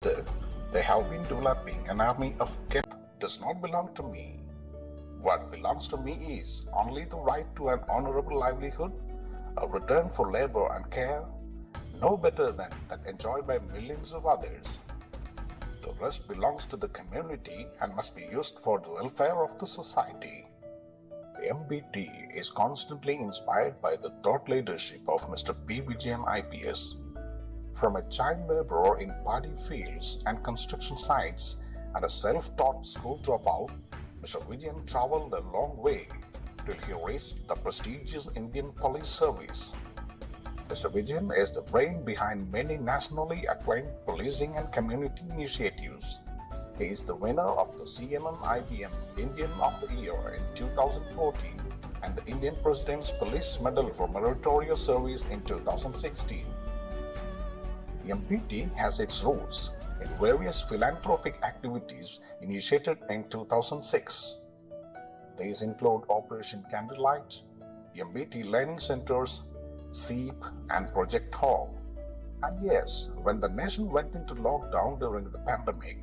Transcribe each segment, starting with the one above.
Instead, they have been developing an army of does not belong to me. What belongs to me is only the right to an honorable livelihood, a return for labor and care, no better than that enjoyed by millions of others. The rest belongs to the community and must be used for the welfare of the society. MBT is constantly inspired by the thought leadership of Mr. P. Vijayan IPS. From a child laborer in paddy fields and construction sites and a self-taught school dropout, Mr. Vijayan traveled a long way till he reached the prestigious Indian Police Service. Mr. Vijayan is the brain behind many nationally acclaimed policing and community initiatives. He is the winner of the CNN IBM Indian of the Year in 2014 and the Indian President's Police Medal for Meritorious Service in 2016. MPT has its roots in various philanthropic activities initiated in 2006. These include Operation Candlelight, MBT Learning Centers, SEEP, and Project Hall. And yes, when the nation went into lockdown during the pandemic,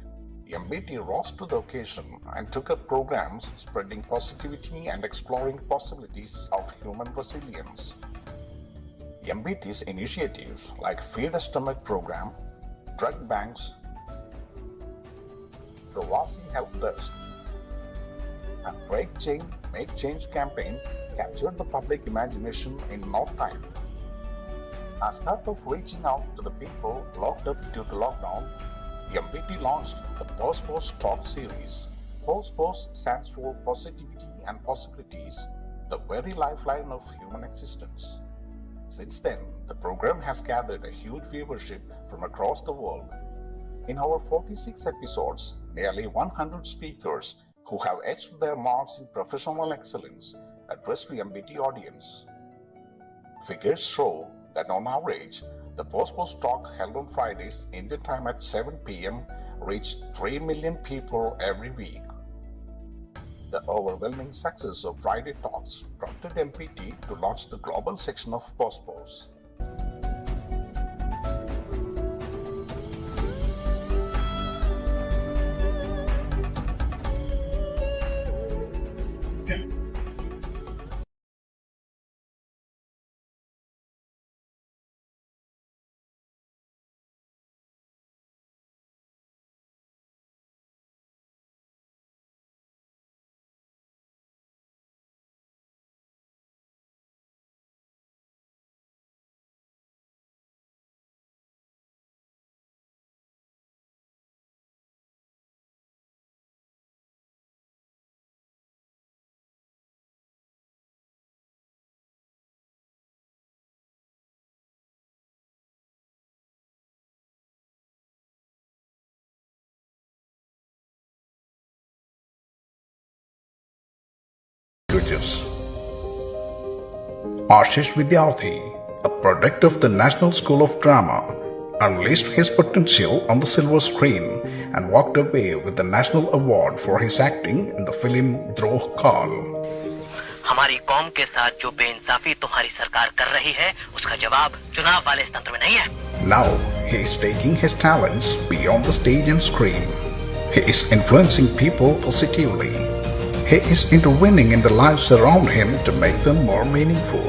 MBT rose to the occasion and took up programs spreading positivity and exploring possibilities of human resilience. MBT's initiatives like Feed a Stomach program, drug banks, Ravasi Help Desk, and Make Change campaign captured the public imagination in no time. As part of reaching out to the people locked up due to lockdown, MBT launched the Pos-Poss Talk series. Pos-Poss stands for Positivity and Possibilities, the very lifeline of human existence. Since then, the program has gathered a huge viewership from across the world. In our 46 episodes, nearly 100 speakers who have etched their marks in professional excellence addressed the MBT audience. Figures show that on average, the Pos-Poss Talk held on Fridays Indian time at 7 p.m. reached 3 million people every week. The overwhelming success of Friday Talks prompted MPT to launch the global section of Pos-Poss. Ashish Vidyarthi, a product of the National School of Drama, unleashed his potential on the silver screen and walked away with the National Award for his acting in the film Droh Kaal. हमारी कौम के साथ जो बेइंसाफी तुम्हारी सरकार कर रही है, उसका जवाब चुनाव वाले इस तंत्र में नहीं है। Now he is taking his talents beyond the stage and screen. He is influencing people positively. He is intervening in the lives around him to make them more meaningful.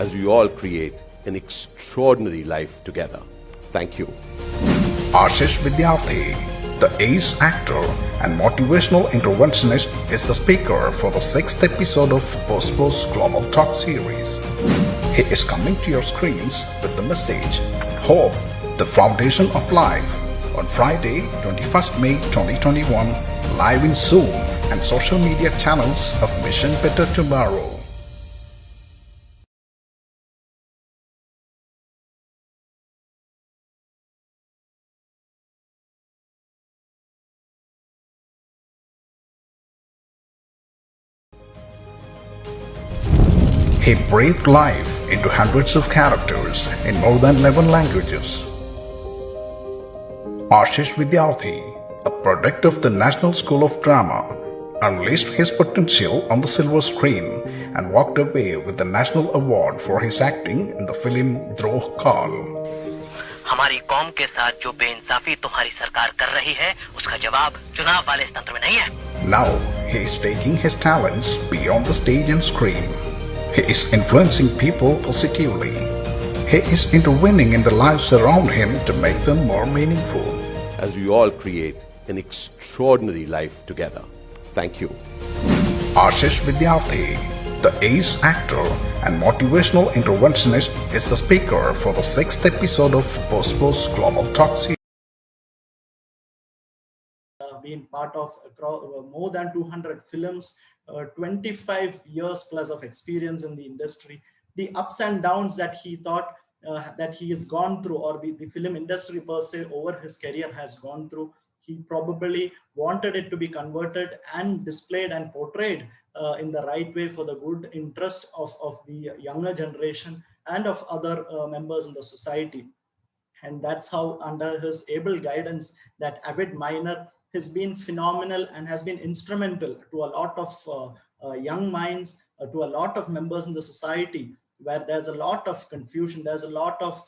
As we all create an extraordinary life together. Thank you. Ashish Vidyarthi, the ace actor and motivational interventionist, is the speaker for the 6th episode of Pos-Poss Global Talk series. He is coming to your screens with the message, Hope, the Foundation of Life, on Friday, 21st May 2021, live in Zoom and social media channels of Mission Better Tomorrow. He breathed life into hundreds of characters in more than 11 languages. Ashish Vidyarthi, a product of the National School of Drama, unleashed his potential on the silver screen and walked away with the National Award for his acting in the film Droh Kaal. हमारी कौम के साथ जो बेइंसाफी तुम्हारी सरकार कर रही है उसका जवाब चुनाव वाले इस तंत्र में नहीं है। Now he is taking his talents beyond the stage and screen. He is influencing people positively. He is intervening in the lives around him to make them more meaningful. As we all create an extraordinary life together. Thank you. Ashish Vidyarthi, the ace actor and motivational interventionist, is the speaker for the 6th episode of Pos-Poss Global Talk Series. Been part of more than 200 films, 25 years plus of experience in the industry. The ups and downs that he thought that he has gone through, or the film industry per se over his career has gone through, he probably wanted it to be converted and displayed and portrayed in the right way for the good interest of the younger generation and of other members in the society. And that's how, under his able guidance, that avid miner has been phenomenal and has been instrumental to a lot of young minds, to a lot of members in the society, where there's a lot of confusion, there's a lot of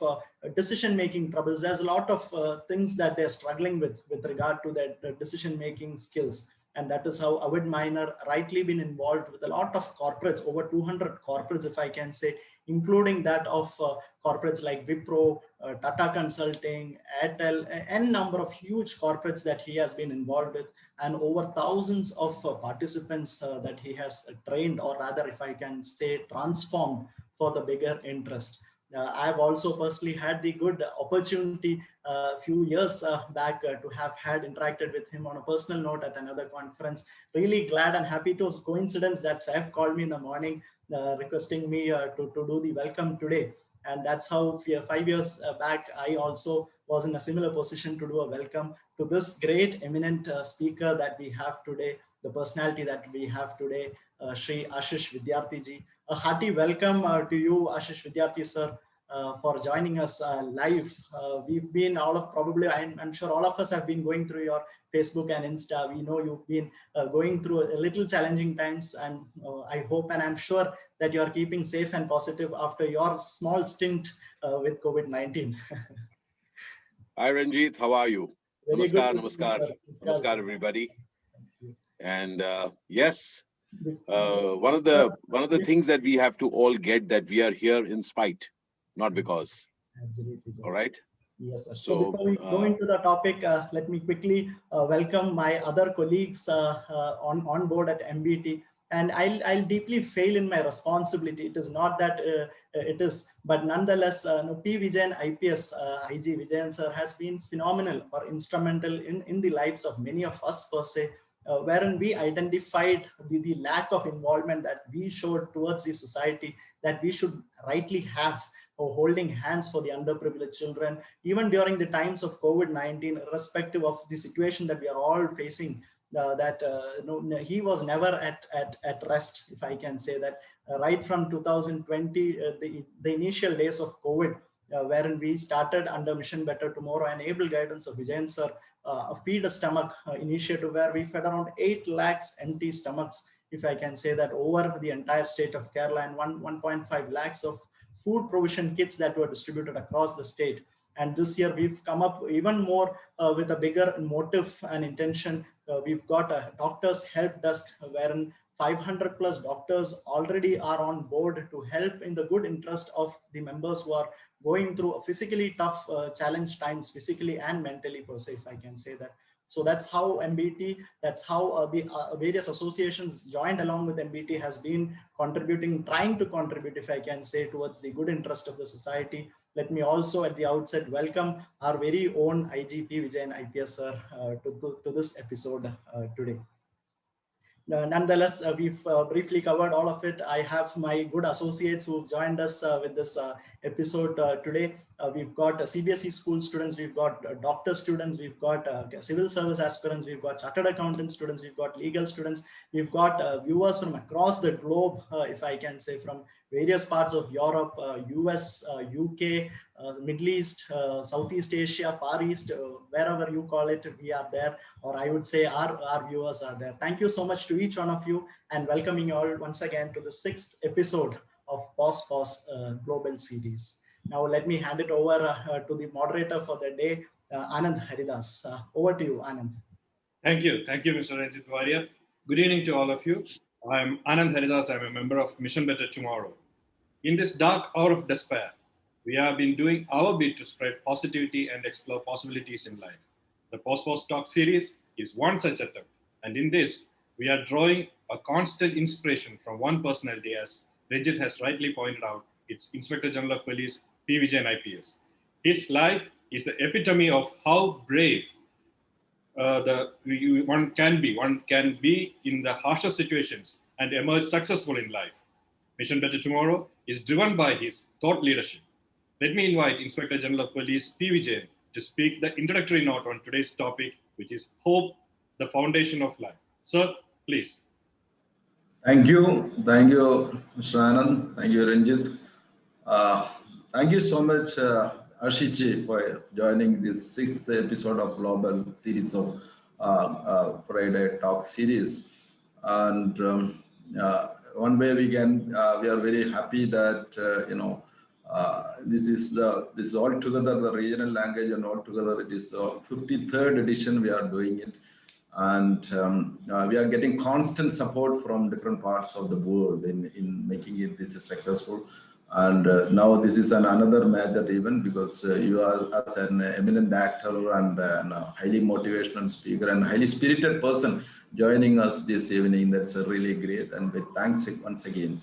decision-making troubles, there's a lot of things that they're struggling with regard to their decision-making skills. And that is how Avid Miner rightly been involved with a lot of corporates, over 200 corporates, if I can say, including that of corporates like Wipro, Tata Consulting, Airtel, n number of huge corporates that he has been involved with, and over thousands of participants that he has trained, or rather, if I can say, transformed for the bigger interest. I've also personally had the good opportunity a few years back to have had interacted with him on a personal note at another conference. Really glad and happy. It was coincidence that Saif called me in the morning requesting me to do the welcome today. And that's how 5 years back, I also was in a similar position to do a welcome to this great eminent speaker that we have today, the personality that we have today, Shri Ashish Vidyarthi ji. A hearty welcome to you, Ashish Vidyarthi sir, for joining us live. We've been probably, I'm sure all of us have been going through your Facebook and Insta. We know you've been going through a little challenging times, and I hope and I'm sure that you are keeping safe and positive after your small stint with COVID-19. Hi Ranjit, how are you? Very Namaskar, good. namaskar, namaskar, everybody. And yes, one of the things that we have to all get, that we are here in spite, not because. Absolutely. All right. Yes, sir. So before we go into the topic, let me quickly welcome my other colleagues on board at MBT. And I'll deeply fail in my responsibility. It is not that it is, but nonetheless, P. Vijayan IPS, IG Vijayan sir has been phenomenal or instrumental in the lives of many of us per se, wherein we identified the lack of involvement that we showed towards the society, that we should rightly have, or holding hands for the underprivileged children, even during the times of COVID-19, irrespective of the situation that we are all facing. He was never at rest, if I can say that, right from 2020, the initial days of COVID, wherein we started under Mission Better Tomorrow and able guidance of Vijayan sir, a Feed a Stomach initiative, where we fed around 8 lakhs empty stomachs, if I can say that, over the entire state of Kerala, and 1.5 lakhs of food provision kits that were distributed across the state. And this year we've come up even more with a bigger motive and intention. We've got a doctors help desk, wherein 500 plus doctors already are on board to help in the good interest of the members who are going through a physically tough challenge times, physically and mentally per se, if I can say that. So that's how MBT, that's how the various associations joined along with MBT has been contributing, trying to contribute, if I can say, towards the good interest of the society. Let me also at the outset welcome our very own IGP Vijayan IPS sir to this episode today. Nonetheless, we've briefly covered all of it. I have my good associates who've joined us with this episode today. We've got CBSE school students, we've got doctor students, we've got civil service aspirants, we've got chartered accountant students, we've got legal students, we've got viewers from across the globe, if I can say, from various parts of Europe, US, UK, Middle East, Southeast Asia, Far East, wherever you call it, we are there, or I would say our viewers are there. Thank you so much to each one of you, and welcoming you all once again to the 6th episode of Pos-Poss Global Series. Now let me hand it over to the moderator for the day, Anand Haridas. Over to you, Anand. Thank you, Mr. Ranjit Warrior. Good evening to all of you. I'm Anand Haridas. I'm a member of Mission Better Tomorrow. In this dark hour of despair, we have been doing our bit to spread positivity and explore possibilities in life. The Pos-Poss Talk series is one such attempt, and in this, we are drawing a constant inspiration from one personality, as Ranjit has rightly pointed out. It's Inspector General of Police P. Vijayan IPS. His life is the epitome of how brave one can be in the harshest situations and emerge successful in life. Mission Better Tomorrow is driven by his thought leadership. Let me invite Inspector General of Police P. Vijayan to speak the introductory note on today's topic, which is Hope, the Foundation of Life. Sir, please. Thank you, Mr. Anand. Thank you, Ranjit. Thank you so much, Ashish, for joining this 6th episode of Global series of Friday Talk series. And one way we are very happy that this is altogether the regional language, and altogether it is the 53rd edition we are doing it. And we are getting constant support from different parts of the world in making it this is successful. And now this is another major event, because you are as an eminent actor and a highly motivational speaker and highly spirited person joining us this evening. That's really great, and thanks once again.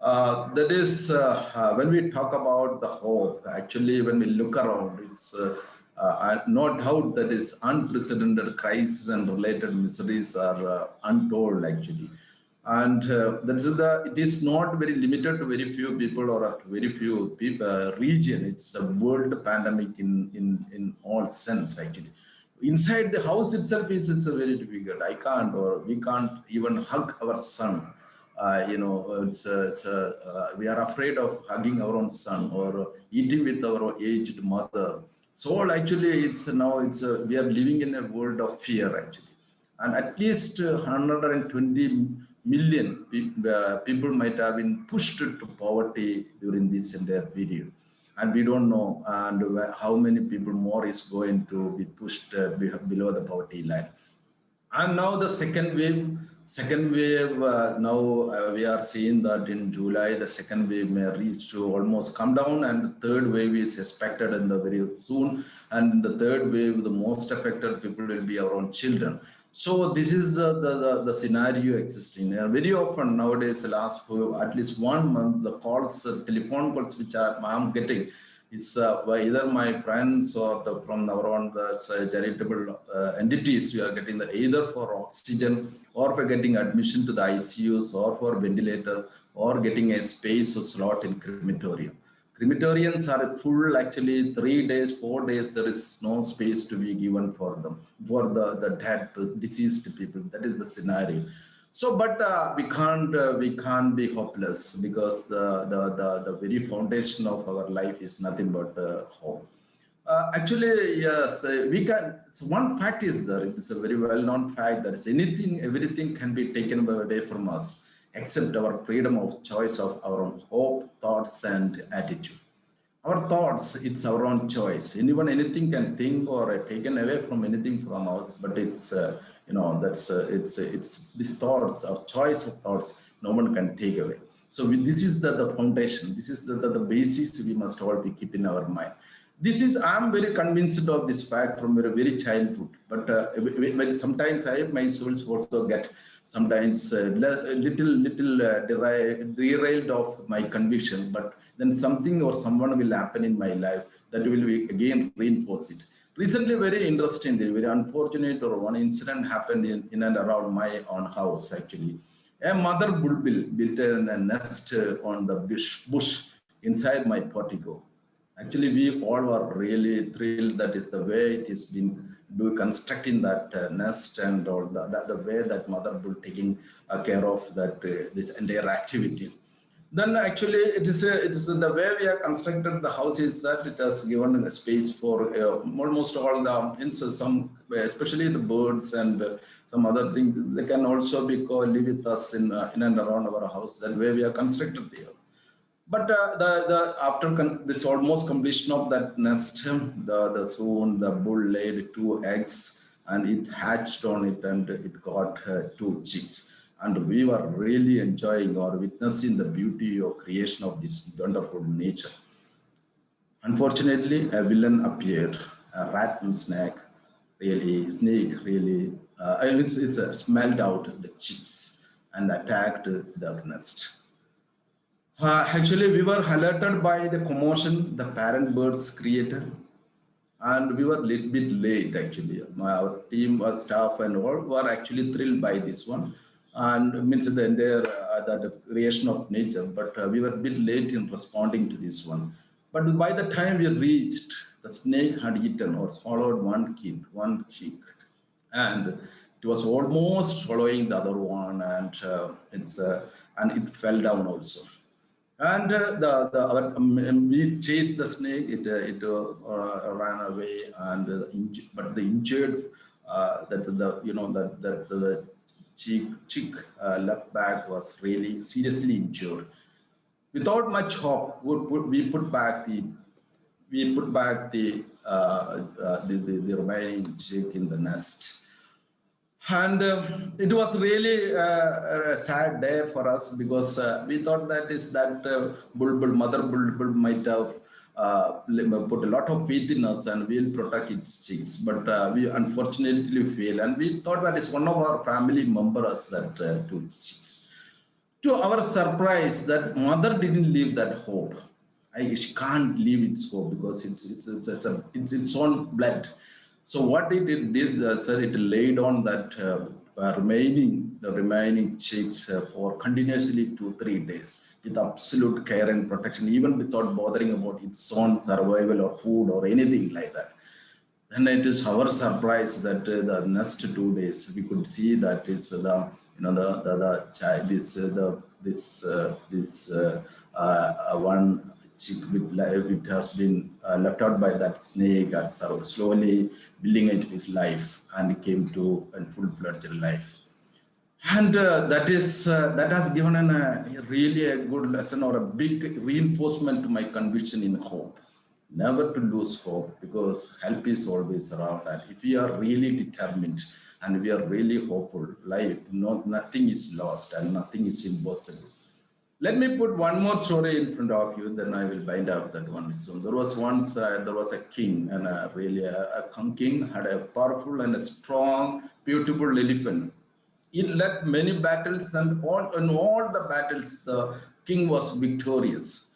That is when we talk about the hope, actually when we look around, it's no doubt that is unprecedented crisis and related miseries are untold actually. And it is not very limited to very few people or a very few people, region. It's a world pandemic in all sense actually. Inside the house itself it's a very difficult. We can't even hug our son. We are afraid of hugging our own son or eating with our aged mother. So actually we are living in a world of fear actually. And at least 120 million people might have been pushed to poverty during this entire period. And we don't know how many people more is going to be pushed below the poverty line. And now the second wave, now we are seeing that in July, the second wave may reach to almost come down, and the third wave is expected in the very soon. And in the third wave, the most affected people will be our own children. So this is the scenario existing. Very often nowadays, the last at least 1 month, the calls, telephone calls which I'm getting is either my friends or from our own charitable entities. We are getting either for oxygen or for getting admission to the ICUs or for ventilator or getting a space or slot in crematorium. Crematoriums are full actually 3 days, 4 days. There is no space to be given for them, for the dead, deceased people. That is the scenario. So, but we can't be hopeless, because the very foundation of our life is nothing but hope. Actually, yes, we can. So one fact is there. It is a very well-known fact that everything can be taken away from us, except our freedom of choice of our own hope, thoughts, and attitude. Our thoughts, it's our own choice. Anything can think or taken away from anything from us, but it's it's these thoughts, our choice of thoughts, no one can take away. So this is the foundation. This is the basis we must all be keeping in our mind. I'm very convinced of this fact from very childhood. But sometimes I myself also get sometimes little derailed of my conviction. But then something or someone will happen in my life that will again reinforce it. Recently, very interesting, very unfortunate or one incident happened in and around my own house actually. A mother bulbul built a nest on the bush inside my portico. Actually, we all were really thrilled. That is the way it has been constructing that nest, and all the way that mother bull taking care of that this entire activity. Then actually it is the way we have constructed the house is that it has given a space for almost all some, especially the birds and some other things. They can also live with us in and around our house. That way we are constructed there. But after this almost completion of that nest, soon the bull laid 2 eggs and it hatched on it and it got 2 chicks. And we were really enjoying or witnessing the beauty of creation of this wonderful nature. Unfortunately, a villain appeared, a rat and snake really smelled out the chicks and attacked the nest. Actually, we were alerted by the commotion the parent birds created, and we were a little bit late actually. Our team, our staff, and all were actually thrilled by this one, and means the entire the creation of nature. But we were a bit late in responding to this one. But by the time we reached, the snake had eaten or swallowed one chick, and it was almost swallowing the other one, and it fell down also. And we chased the snake. It ran away, and but the injured the chick left back was really seriously injured. Without much hope, we put back the remaining chick in the nest. And it was really a sad day for us because we thought mother bulbul might have put a lot of faith in us and we'll protect its chicks. But we unfortunately failed, and we thought that is one of our family members that took chicks. To our surprise, that mother didn't leave that hope. She can't leave its hope because it's its own blood. So what it did, sir, it laid on that remaining chicks for continuously 2-3 days with absolute care and protection, even without bothering about its own survival or food or anything like that. And it is our surprise that the next 2 days we could see that is one chick it has been left out by that snake as slowly building it with life and came to a full-fledged life. And that has given really a good lesson or a big reinforcement to my conviction in hope. Never to lose hope, because help is always around. And if we are really determined and we are really hopeful, nothing is lost and nothing is impossible. Let me put one more story in front of you, then I will wind up that one. So there was once there was a king, and a king had a powerful and a strong, beautiful elephant. He led many battles, and in all the battles, the king was victorious.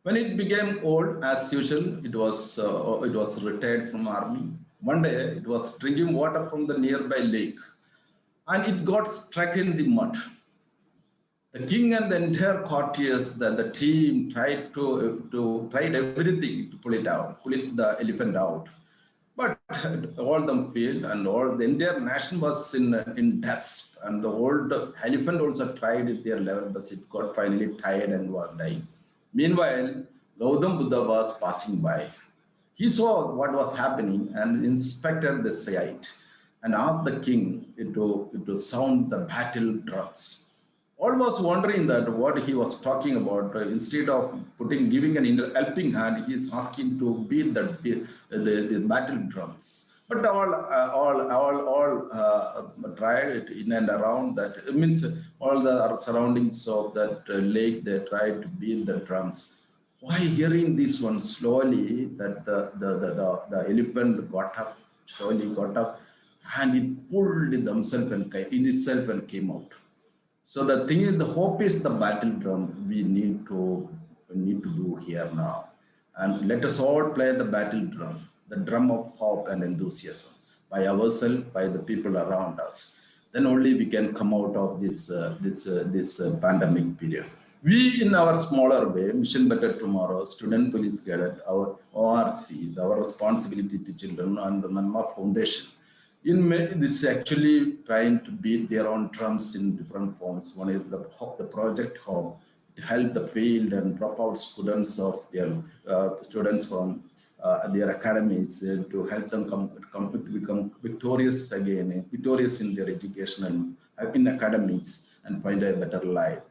When it became old, as usual, it was retired from army. One day, it was drinking water from the nearby lake, and it got stuck in the mud. The king and the entire courtiers, the team tried everything to pull the elephant out. But all of them failed, and the entire nation was in despair. And the old elephant also tried at their level, but it got finally tired and was dying. Meanwhile, Gautam Buddha was passing by. He saw what was happening and inspected the sight and asked the king to sound the battle drums. All was wondering that what he was talking about. Instead of giving an helping hand, he is asking to beat the battle drums. But all tried it in and around that. It means all the surroundings of that lake, they tried to beat the drums. Why hearing this one slowly, that the elephant slowly got up, and it pulled itself and came out. So the thing is, the hope is the battle drum we need to do here now. And let us all play the battle drum, the drum of hope and enthusiasm, by ourselves, by the people around us. Then only we can come out of this pandemic period. We, in our smaller way, Mission Better Tomorrow, Student Police Cadet, our ORC, our responsibility to children, and the Manma Foundation, this is actually trying to beat their own drums in different forms. One is the Project Hope, to help the failed and dropout students of their students from their academies to help them become victorious again, victorious in their education and in academies and find a better life.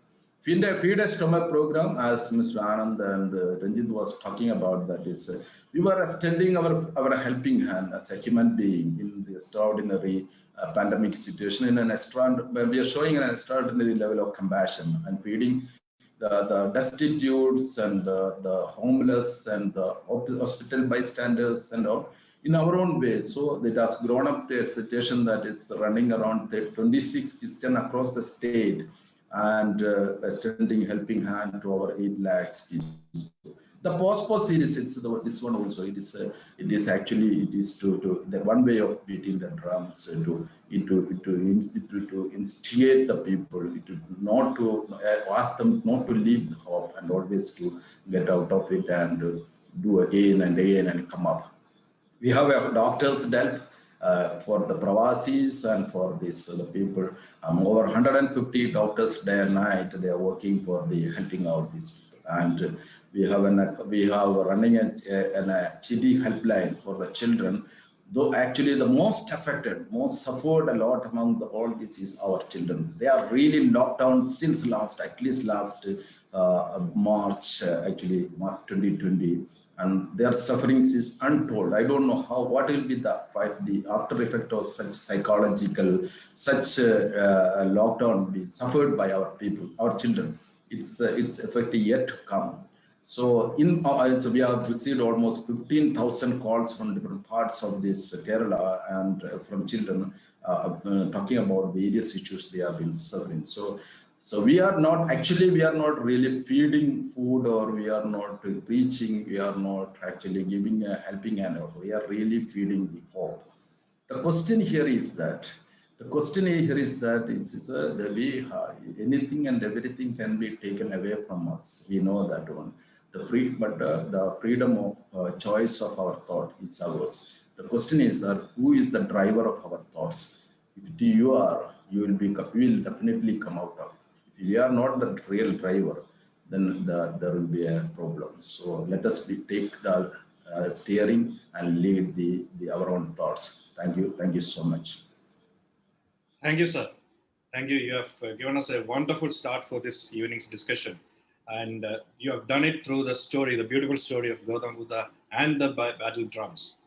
Feed a stomach program, as Mr. Anand and Ranjit was talking about, that is, we were extending our helping hand as a human being in the extraordinary pandemic situation. When we are showing an extraordinary level of compassion and feeding the destitutes and the homeless and the hospital bystanders and all in our own way. So it has grown up to a situation that is running around 26 Christian across the state, and extending helping hand to our 8 lakhs people. The Pos-Poss series, this one also. It is to the one way of beating the drums to instigate the people, not to ask them not to leave the hope and always to get out of it and do again and again and come up. We have a doctor's help for the pravasis and for the people. Over 150 doctors day and night, they are working for the helping out these people. And we have running a chidi helpline for the children. Though actually the most affected, most suffered a lot among all this is our children. They are really locked down since last March, March 2020. And their sufferings is untold. I don't know what will be the after effect of such psychological, lockdown being suffered by our people, our children. Its effect yet to come. So we have received almost 15,000 calls from different parts of this Kerala and from children talking about various issues they have been suffering. So we are not really feeding food, or we are not preaching, we are not actually giving a helping hand, we are really feeding the hope. The question here is that anything and everything can be taken away from us. We know that one. The freedom of choice of our thought is ours. The question is that who is the driver of our thoughts? If you are, you will definitely come out of. If you are not the real driver, then there will be a problem. So let us take the steering and lead our own thoughts. Thank you so much. Thank you, sir. Thank you. You have given us a wonderful start for this evening's discussion. And you have done it through the beautiful story of Gautam Buddha and the battle drums.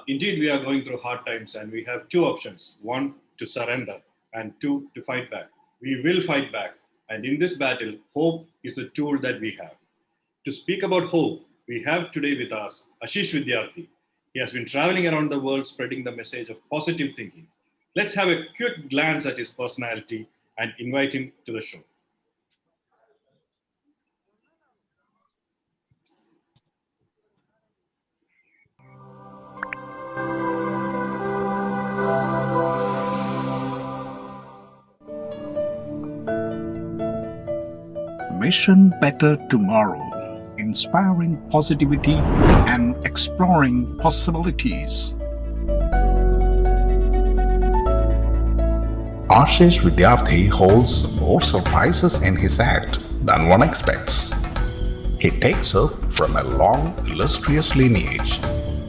Indeed, we are going through hard times, and we have two options. One, to surrender, and two, to fight back. We will fight back. And in this battle, hope is a tool that we have. To speak about hope, we have today with us Ashish Vidyarthi. He has been traveling around the world spreading the message of positive thinking. Let's have a quick glance at his personality and invite him to the show. Mission Better Tomorrow, inspiring positivity and exploring possibilities. Ashish Vidyarthi holds more surprises in his act than one expects. He takes up from a long, illustrious lineage.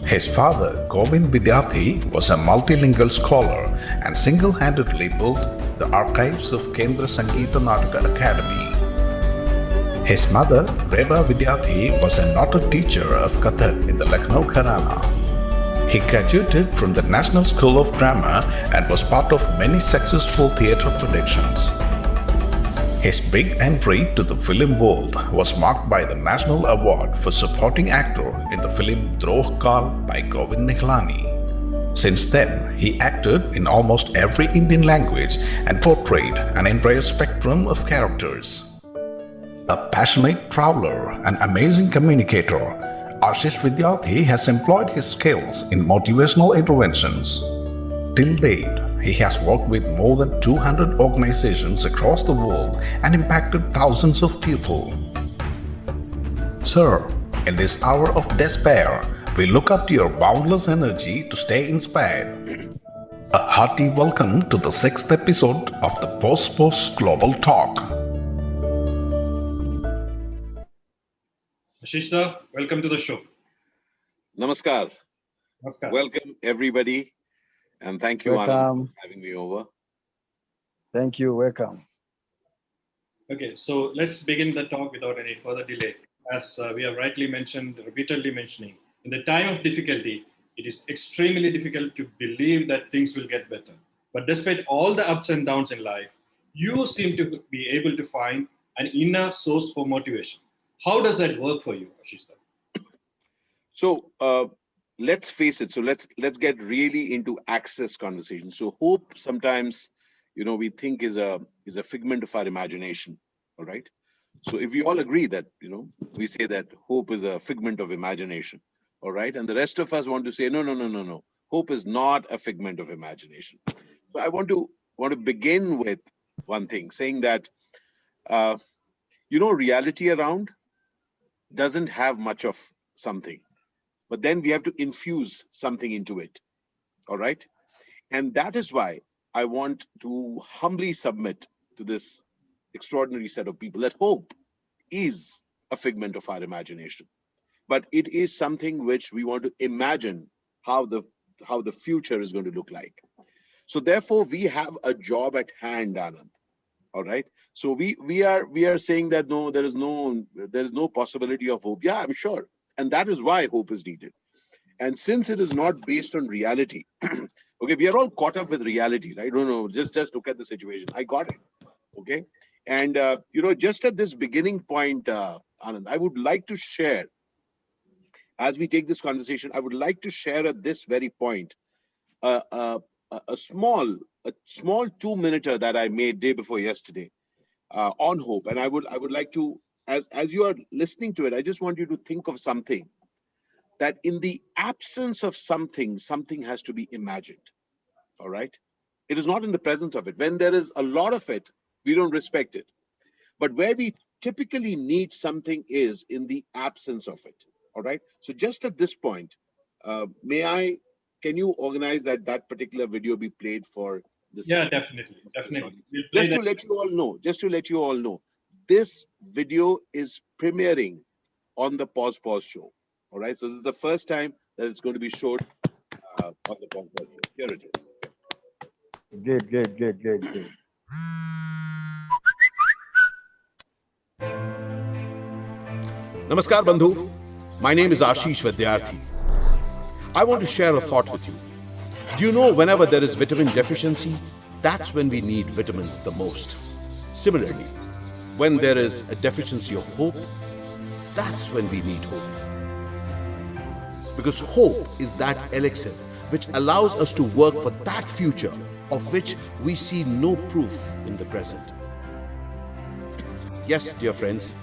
His father, Govind Vidyarthi, was a multilingual scholar and single-handedly built the archives of Kendra Sangeeta Nataka Academy. His mother, Reba Vidyarthi, was a noted teacher of Kathak in the Lucknow Gharana. He graduated from the National School of Drama and was part of many successful theatre productions. His big entry to the film world was marked by the National Award for Supporting Actor in the film Droh Kal by Govind Nihlani. Since then, he acted in almost every Indian language and portrayed an entire spectrum of characters. A passionate traveler and amazing communicator, Ashish Vidyarthi has employed his skills in motivational interventions. Till date, he has worked with more than 200 organizations across the world and impacted thousands of people. Sir, in this hour of despair, we look up to your boundless energy to stay inspired. A hearty welcome to the 6th episode of the Pos-Poss Global Talk. Ashish sir, welcome to the show. Namaskar. Namaskar. Welcome, everybody. And thank you, Anand, for having me over. Thank you. Welcome. Okay, so let's begin the talk without any further delay. As we have rightly mentioned, repeatedly mentioning, in the time of difficulty, it is extremely difficult to believe that things will get better. But despite all the ups and downs in life, you seem to be able to find an inner source for motivation. How does that work for you, Ashish? So let's face it. So let's get really into access conversation. So hope sometimes, we think is a figment of our imagination. All right. So if we all agree that, we say that hope is a figment of imagination. All right. And the rest of us want to say, no, no, no, no, no. Hope is not a figment of imagination. So I want to begin with one thing, saying that, reality around doesn't have much of something, but then we have to infuse something into it. All right. And that is why I want to humbly submit to this extraordinary set of people that hope is a figment of our imagination, but it is something which we want to imagine how the future is going to look like. So therefore we have a job at hand, Anand. All right. So we are saying that no, there is no possibility of hope. Yeah, I'm sure. And that is why hope is needed. And since it is not based on reality, okay, we are all caught up with reality, right? No, just look at the situation. I got it. Okay. And, just at this beginning point, Anand, I would like to share, as we take this conversation, I would like to share at this very point, a small 2-minute that I made day before yesterday on hope. And I would like to, as you are listening to it, I just want you to think of something, that in the absence of something has to be imagined. All right. It is not in the presence of it. When there is a lot of it, we don't respect it. But where we typically need something is in the absence of it. All right. So just at this point, can you organize that particular video be played for this? Yeah, definitely. We'll just to let you all know, this video is premiering on the Pos-Poss show. All right. So this is the first time that it's going to be showed on the Pos-Poss show. Here it is. Good. Namaskar, Bandhu. My name is Ashish Vidyarthi. I want to share a thought with you. Do you know whenever there is vitamin deficiency, that's when we need vitamins the most. Similarly, when there is a deficiency of hope, that's when we need hope. Because hope is that elixir which allows us to work for that future of which we see no proof in the present. Yes, dear friends,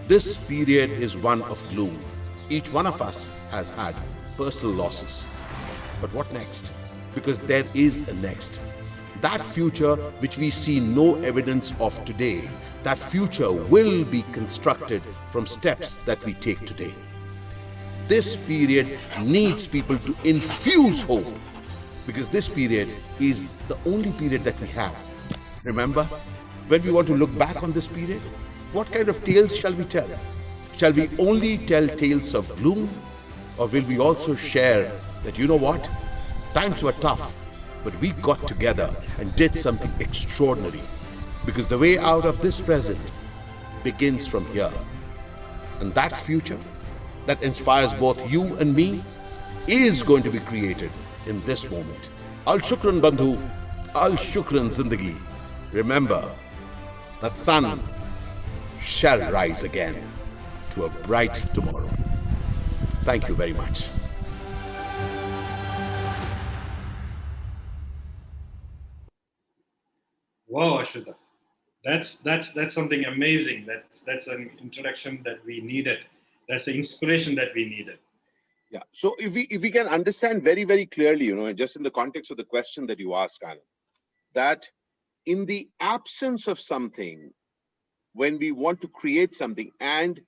this period is one of gloom. Each one of us has had personal losses. But what next? Because there is a next. That future which we see no evidence of today, that future will be constructed from steps that we take today. This period needs people to infuse hope, because this period is the only period that we have. Remember, when we want to look back on this period, what kind of tales shall we tell? Shall we only tell tales of gloom? Or will we also share that, you know what? Times were tough, but we got together and did something extraordinary. Because the way out of this present begins from here. And that future that inspires both you and me is going to be created in this moment. Al Shukran Bandhu, Al Shukran Zindagi. Remember, that sun shall rise again to a bright tomorrow. Thank you very much. Wow, Ashita. That's something amazing. That's an introduction that we needed. That's the inspiration that we needed. Yeah. So if we can understand very, very clearly, just in the context of the question that you asked, Anand, that in the absence of something, when we want to create something, and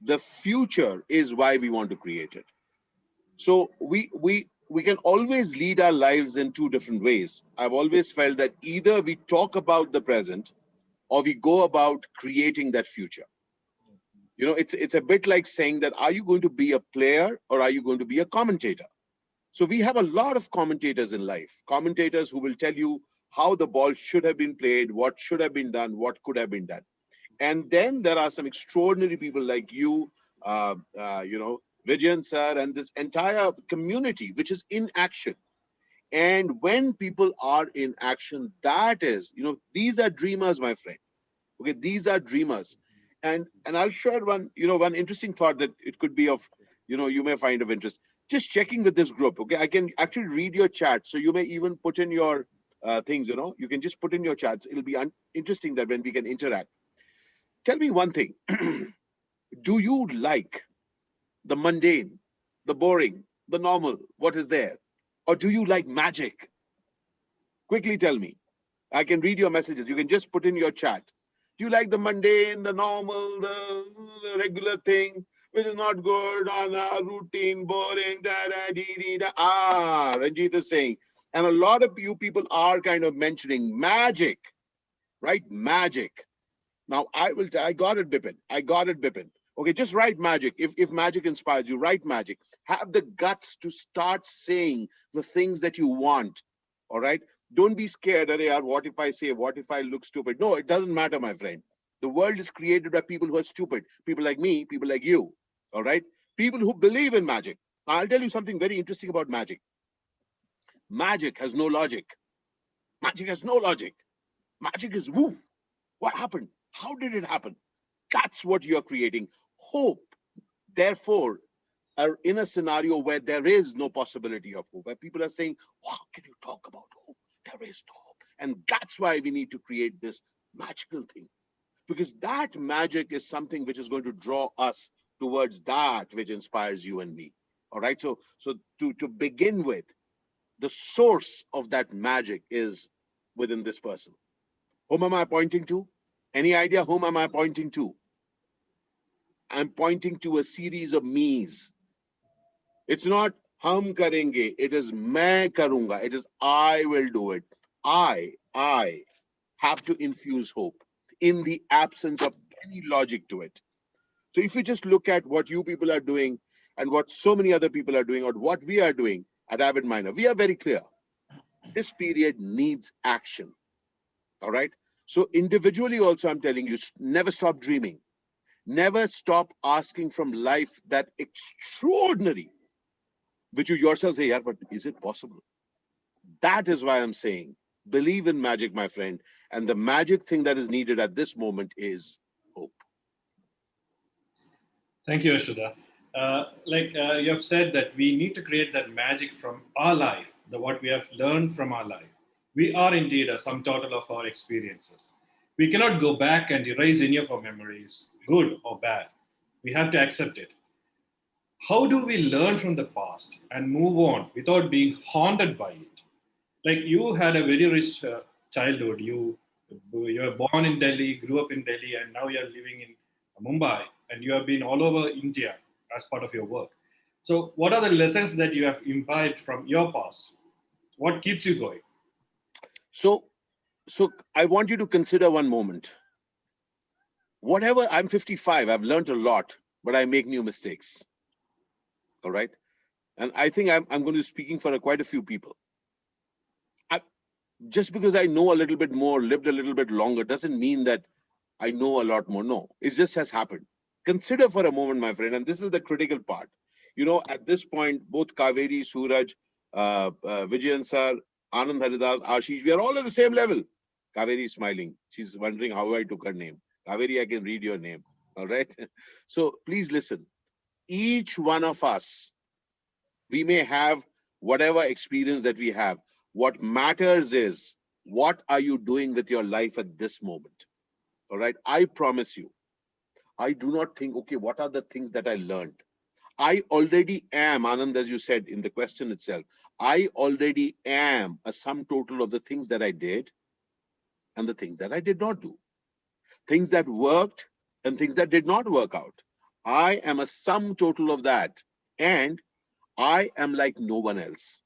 the future is why we want to create it. So we can always lead our lives in two different ways. I've always felt that either we talk about the present or we go about creating that future. It's a bit like saying that, are you going to be a player or are you going to be a commentator? So we have a lot of commentators in life, commentators who will tell you how the ball should have been played, what should have been done, what could have been done. And then there are some extraordinary people like you, Vijayan sir, and this entire community, which is in action. And when people are in action, that is, these are dreamers, my friend. Okay, these are dreamers. And I'll share one interesting thought that it could be of, you may find of interest. Just checking with this group. Okay, I can actually read your chat. So you may even put in your things, you can just put in your chats. It'll be interesting that when we can interact. Tell me one thing. Do you like the mundane, the boring, the normal, what is there? Or do you like magic? Quickly tell me. I can read your messages. You can just put in your chat. Do you like the mundane, the normal, the regular thing, which is not good, routine, boring, da. Ranjit is saying. And a lot of you people are kind of mentioning magic, right? Magic. Now, I got it, Bipin. I got it, Bipin. Okay, just write magic. If magic inspires you, write magic. Have the guts to start saying the things that you want, all right? Don't be scared, what if I say, what if I look stupid? No, it doesn't matter, my friend. The world is created by people who are stupid. People like me, people like you, all right? People who believe in magic. I'll tell you something very interesting about magic. Magic has no logic. Magic has no logic. Magic is woo. What happened? How did it happen? That's what you're creating. Hope. Therefore, are in a scenario where there is no possibility of hope, where people are saying, how can you talk about hope? There is no hope. And that's why we need to create this magical thing. Because that magic is something which is going to draw us towards that which inspires you and me. All right. So to begin with, the source of that magic is within this person. Whom am I pointing to? Any idea whom am I pointing to? I'm pointing to a series of me's. It's not hum karenge. It is main karunga. It is I will do it. I have to infuse hope in the absence of any logic to it. So if you just look at what you people are doing and what so many other people are doing or what we are doing at Avid Miner, we are very clear. This period needs action. All right. So individually also, I'm telling you, never stop dreaming. Never stop asking from life that extraordinary, which you yourself say, yeah, but is it possible? That is why I'm saying, believe in magic, my friend. And the magic thing that is needed at this moment is hope. Thank you, Ashuda. You have said that we need to create that magic from our life, what we have learned from our life. We are indeed a sum total of our experiences. We cannot go back and erase any of our memories, good or bad. We have to accept it. How do we learn from the past and move on without being haunted by it? Like you had a very rich childhood. You were born in Delhi, grew up in Delhi, and now you're living in Mumbai, and you have been all over India as part of your work. So what are the lessons that you have imbibed from your past? What keeps you going? So I want you to consider one moment. Whatever, I'm 55, I've learned a lot, but I make new mistakes. All right. And I think I'm going to be speaking for quite a few people. Just because I know a little bit more, lived a little bit longer, doesn't mean that I know a lot more. No, it just has happened. Consider for a moment, my friend, and this is the critical part. At this point, both Kaveri, Suraj, Vijayan sir, Anand Haridas, Ashish, we are all at the same level. Kaveri is smiling. She's wondering how I took her name. Kaveri, I can read your name. All right. So please listen. Each one of us, we may have whatever experience that we have. What matters is, what are you doing with your life at this moment? All right. I promise you, I do not think, okay, what are the things that I learned? I already am, Anand, as you said in the question itself, I already am a sum total of the things that I did and the things that I did not do. Things that worked and things that did not work out. I am a sum total of that. And I am like no one else.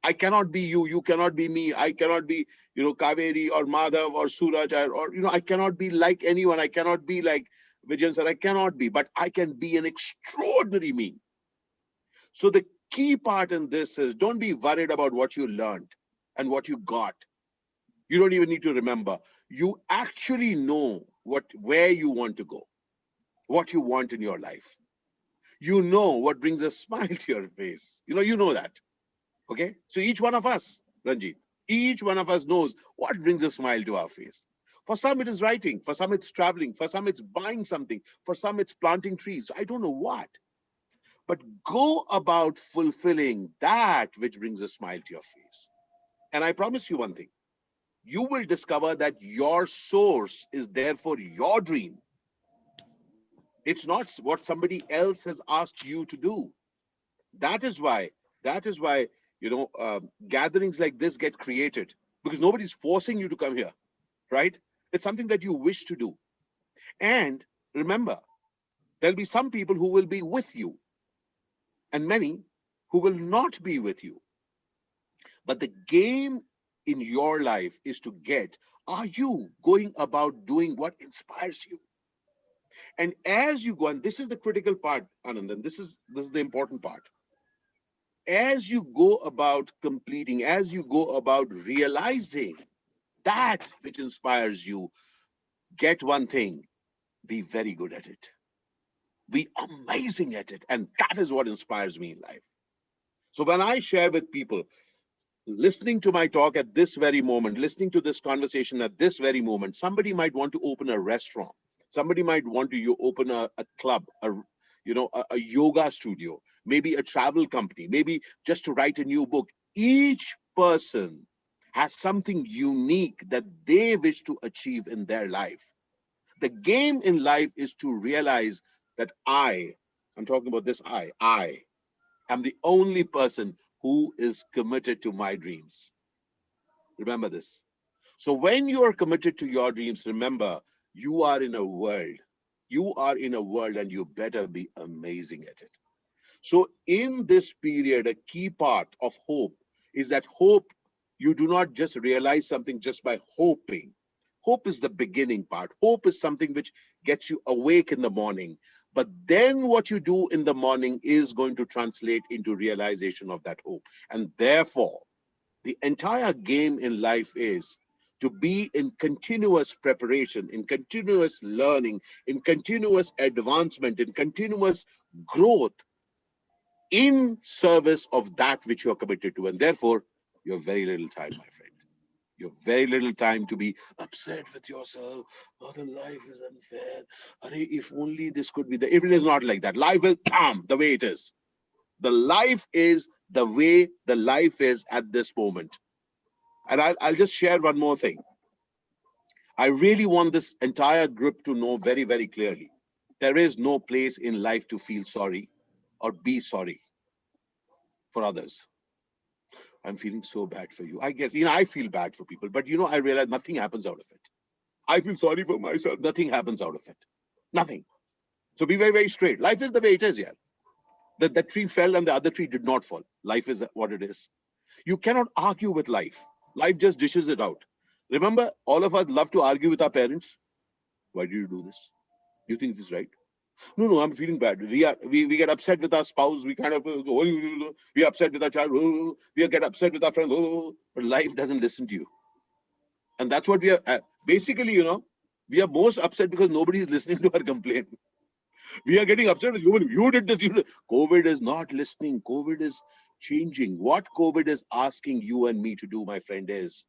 I cannot be you. You cannot be me. I cannot be, Kaveri or Madhav or Suraj or I cannot be like anyone. I cannot be like Vijayan sir. I cannot be, but I can be an extraordinary me. So the key part in this is, don't be worried about what you learned and what you got. You don't even need to remember. you actually know where you want to go, what you want in your life. You know what brings a smile to your face. You know that. Okay? So each one of us, Ranjit, each one of us knows what brings a smile to our face. For some, it is writing. For some, it's traveling. For some, it's buying something. For some, it's planting trees. I don't know what. But go about fulfilling that which brings a smile to your face. And I promise you one thing. You will discover that your source is there for your dream. It's not what somebody else has asked you to do. That is why, gatherings like this get created, because nobody's forcing you to come here, right? It's something that you wish to do. And remember, there'll be some people who will be with you and many who will not be with you. But the game in your life is to get, are you going about doing what inspires you? And as you go, and this is the critical part, Anand, and this is the important part. As you go about completing, as you go about realizing that which inspires you, get one thing, be very good at it. Be amazing at it. And that is what inspires me in life. So when I share with people, listening to my talk at this very moment, listening to this conversation at this very moment, somebody might want to open a restaurant. Somebody might want to open a club, a yoga studio, maybe a travel company, maybe just to write a new book. Each person has something unique that they wish to achieve in their life. The game in life is to realize that I'm talking about this I am the only person who is committed to my dreams. Remember this. So when you are committed to your dreams, remember, you are in a world. You are in a world and you better be amazing at it. So in this period, a key part of hope is that hope, you do not just realize something just by hoping. Hope is the beginning part. Hope is something which gets you awake in the morning. But then what you do in the morning is going to translate into realization of that hope. And therefore, the entire game in life is to be in continuous preparation, in continuous learning, in continuous advancement, in continuous growth, in service of that which you're committed to. And therefore, you have very little time, my friend. You have very little time to be upset with yourself. Oh, the life is unfair. If only this could be the. It is not like that. Life is the way it is. The life is the way the life is at this moment. And I'll just share one more thing. I really want this entire group to know very, very clearly. There is no place in life to feel sorry or be sorry for others. I'm feeling so bad for you. I guess, I feel bad for people, but I realize nothing happens out of it. I feel sorry for myself. Nothing happens out of it. Nothing. So be very, very straight. Life is the way it is, yeah. That tree fell and the other tree did not fall. Life is what it is. You cannot argue with life. Life just dishes it out. Remember, all of us love to argue with our parents. Why do you do this? You think this is right? No, I'm feeling bad. We get upset with our spouse. We kind of we upset with our child. We get upset with our friend. But life doesn't listen to you. And that's what we are. Basically, we are most upset because nobody is listening to our complaint. We are getting upset with you. You did this. COVID is not listening. COVID is changing. What COVID is asking you and me to do, my friend, is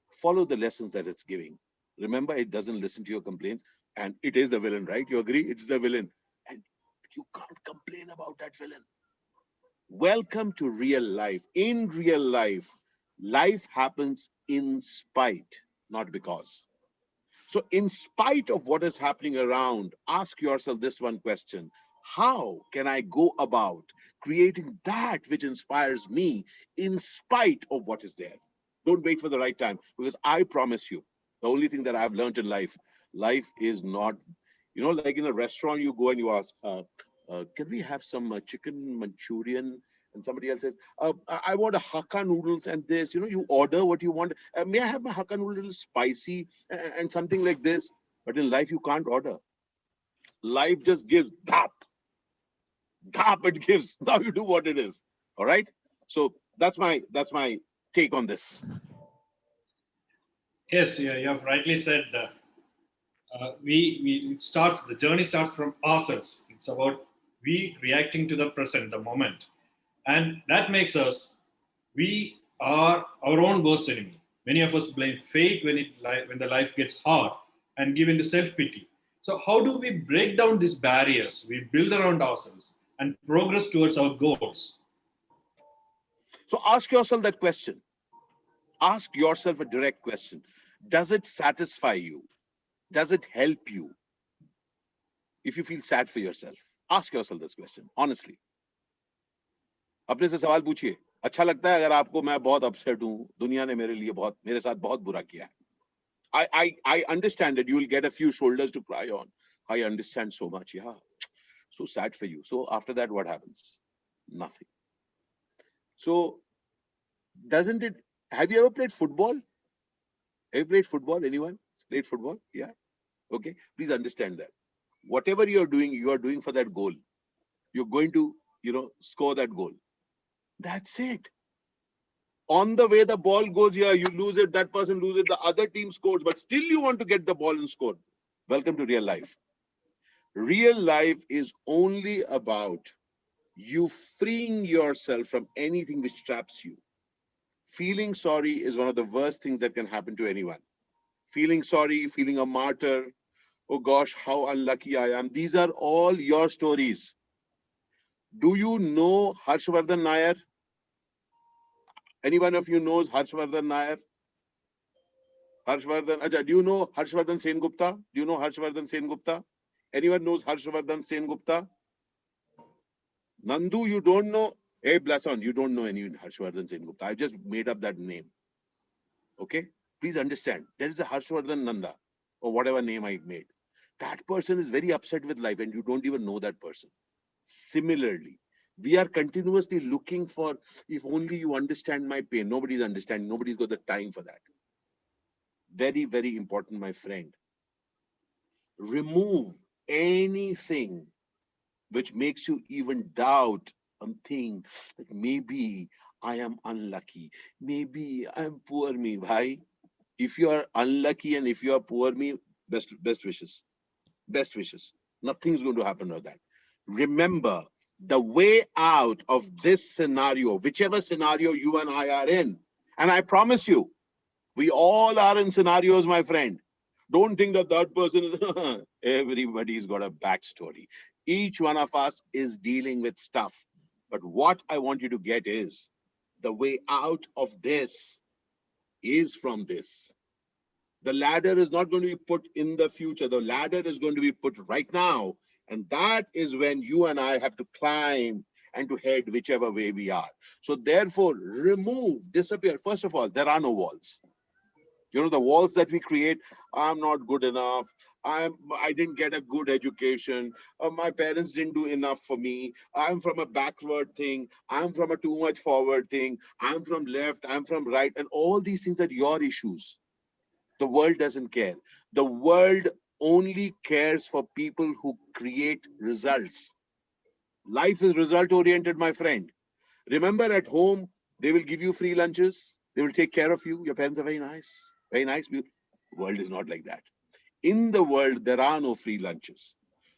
follow the lessons that it's giving. Remember, it doesn't listen to your complaints. And it is the villain, right? You agree? It's the villain. And you can't complain about that villain. Welcome to real life. In real life, life happens in spite, not because. So in spite of what is happening around, ask yourself this one question. How can I go about creating that which inspires me in spite of what is there? Don't wait for the right time, because I promise you, the only thing that I've learned in life is not, like in a restaurant, you go and you ask, can we have some chicken Manchurian? And somebody else says, I want a Hakka noodles and this, you order what you want. May I have my Hakka noodle a little spicy and something like this? But in life, you can't order. Life just gives dap it gives. Now you do what it is. All right. So that's my take on this. Yes, yeah, you have rightly said. The journey starts from ourselves. It's about we reacting to the present, the moment, and that makes us. We are our own worst enemy. Many of us blame fate when the life gets hard and give into self pity. So how do we break down these barriers we build around ourselves and progress towards our goals? So ask yourself that question. Ask yourself a direct question. Does it satisfy you? Does it help you? If you feel sad for yourself, ask yourself this question honestly. अपने से सवाल पूछिए, अच्छा लगता है अगर आपको मैं बहुत अपसेट हूं, दुनिया ने मेरे साथ बहुत बुरा किया है. I understand that you will get a few shoulders to cry on. I understand so much. Yeah, so sad for you. So after that, what happens? Nothing. So doesn't it? Have you ever played football? Have you played football? Anyone played football? Yeah. Okay. Please understand that whatever you are doing for that goal. You're going to, score that goal. That's it. On the way the ball goes here, you lose it, that person loses it, the other team scores, but still you want to get the ball and score. Welcome to real life. Real life is only about you freeing yourself from anything which traps you. Feeling sorry is one of the worst things that can happen to anyone. Feeling sorry, feeling a martyr, oh gosh, how unlucky I am. These are all your stories. Do you know Harshvardhan Nair? Any one of you knows Harshvardhan Nair? Do you know Harshvardhan Sengupta? Do you know Harshvardhan Sengupta? Anyone knows Harshvardhan Sengupta? Nandu, you don't know? Hey, Blason, you don't know any Harshvardhan Sengupta. I just made up that name. Okay? Please understand. There is a Harshvardhan Nanda, or whatever name I made. That person is very upset with life and you don't even know that person. Similarly, we are continuously looking for, if only you understand my pain. Nobody's understanding. Nobody's got the time for that. Very, very important, my friend. Remove anything which makes you even doubt and think that maybe I am unlucky. Maybe I'm poor me, bhai. If you are unlucky and if you are poor me, best wishes. Best wishes. Nothing is going to happen with that. Remember, the way out of this scenario, whichever scenario you and I are in, and I promise you, we all are in scenarios, my friend. Don't think that that person is, everybody's got a backstory. Each one of us is dealing with stuff. But what I want you to get is the way out of this is from this. The ladder is not going to be put in the future. The ladder is going to be put right now. And that is when you and I have to climb and to head whichever way we are. So therefore, disappear. First of all, there are no walls. The walls that we create, I'm not good enough. I didn't get a good education. My parents didn't do enough for me. I'm from a backward thing. I'm from a too much forward thing. I'm from left. I'm from right. And all these things are your issues. The world doesn't care. The world only cares for people who create results. Life is result oriented, my friend. Remember, at home, they will give you free lunches. They will take care of you. Your parents are very nice. Very nice. The world is not like that. In the world, there are no free lunches.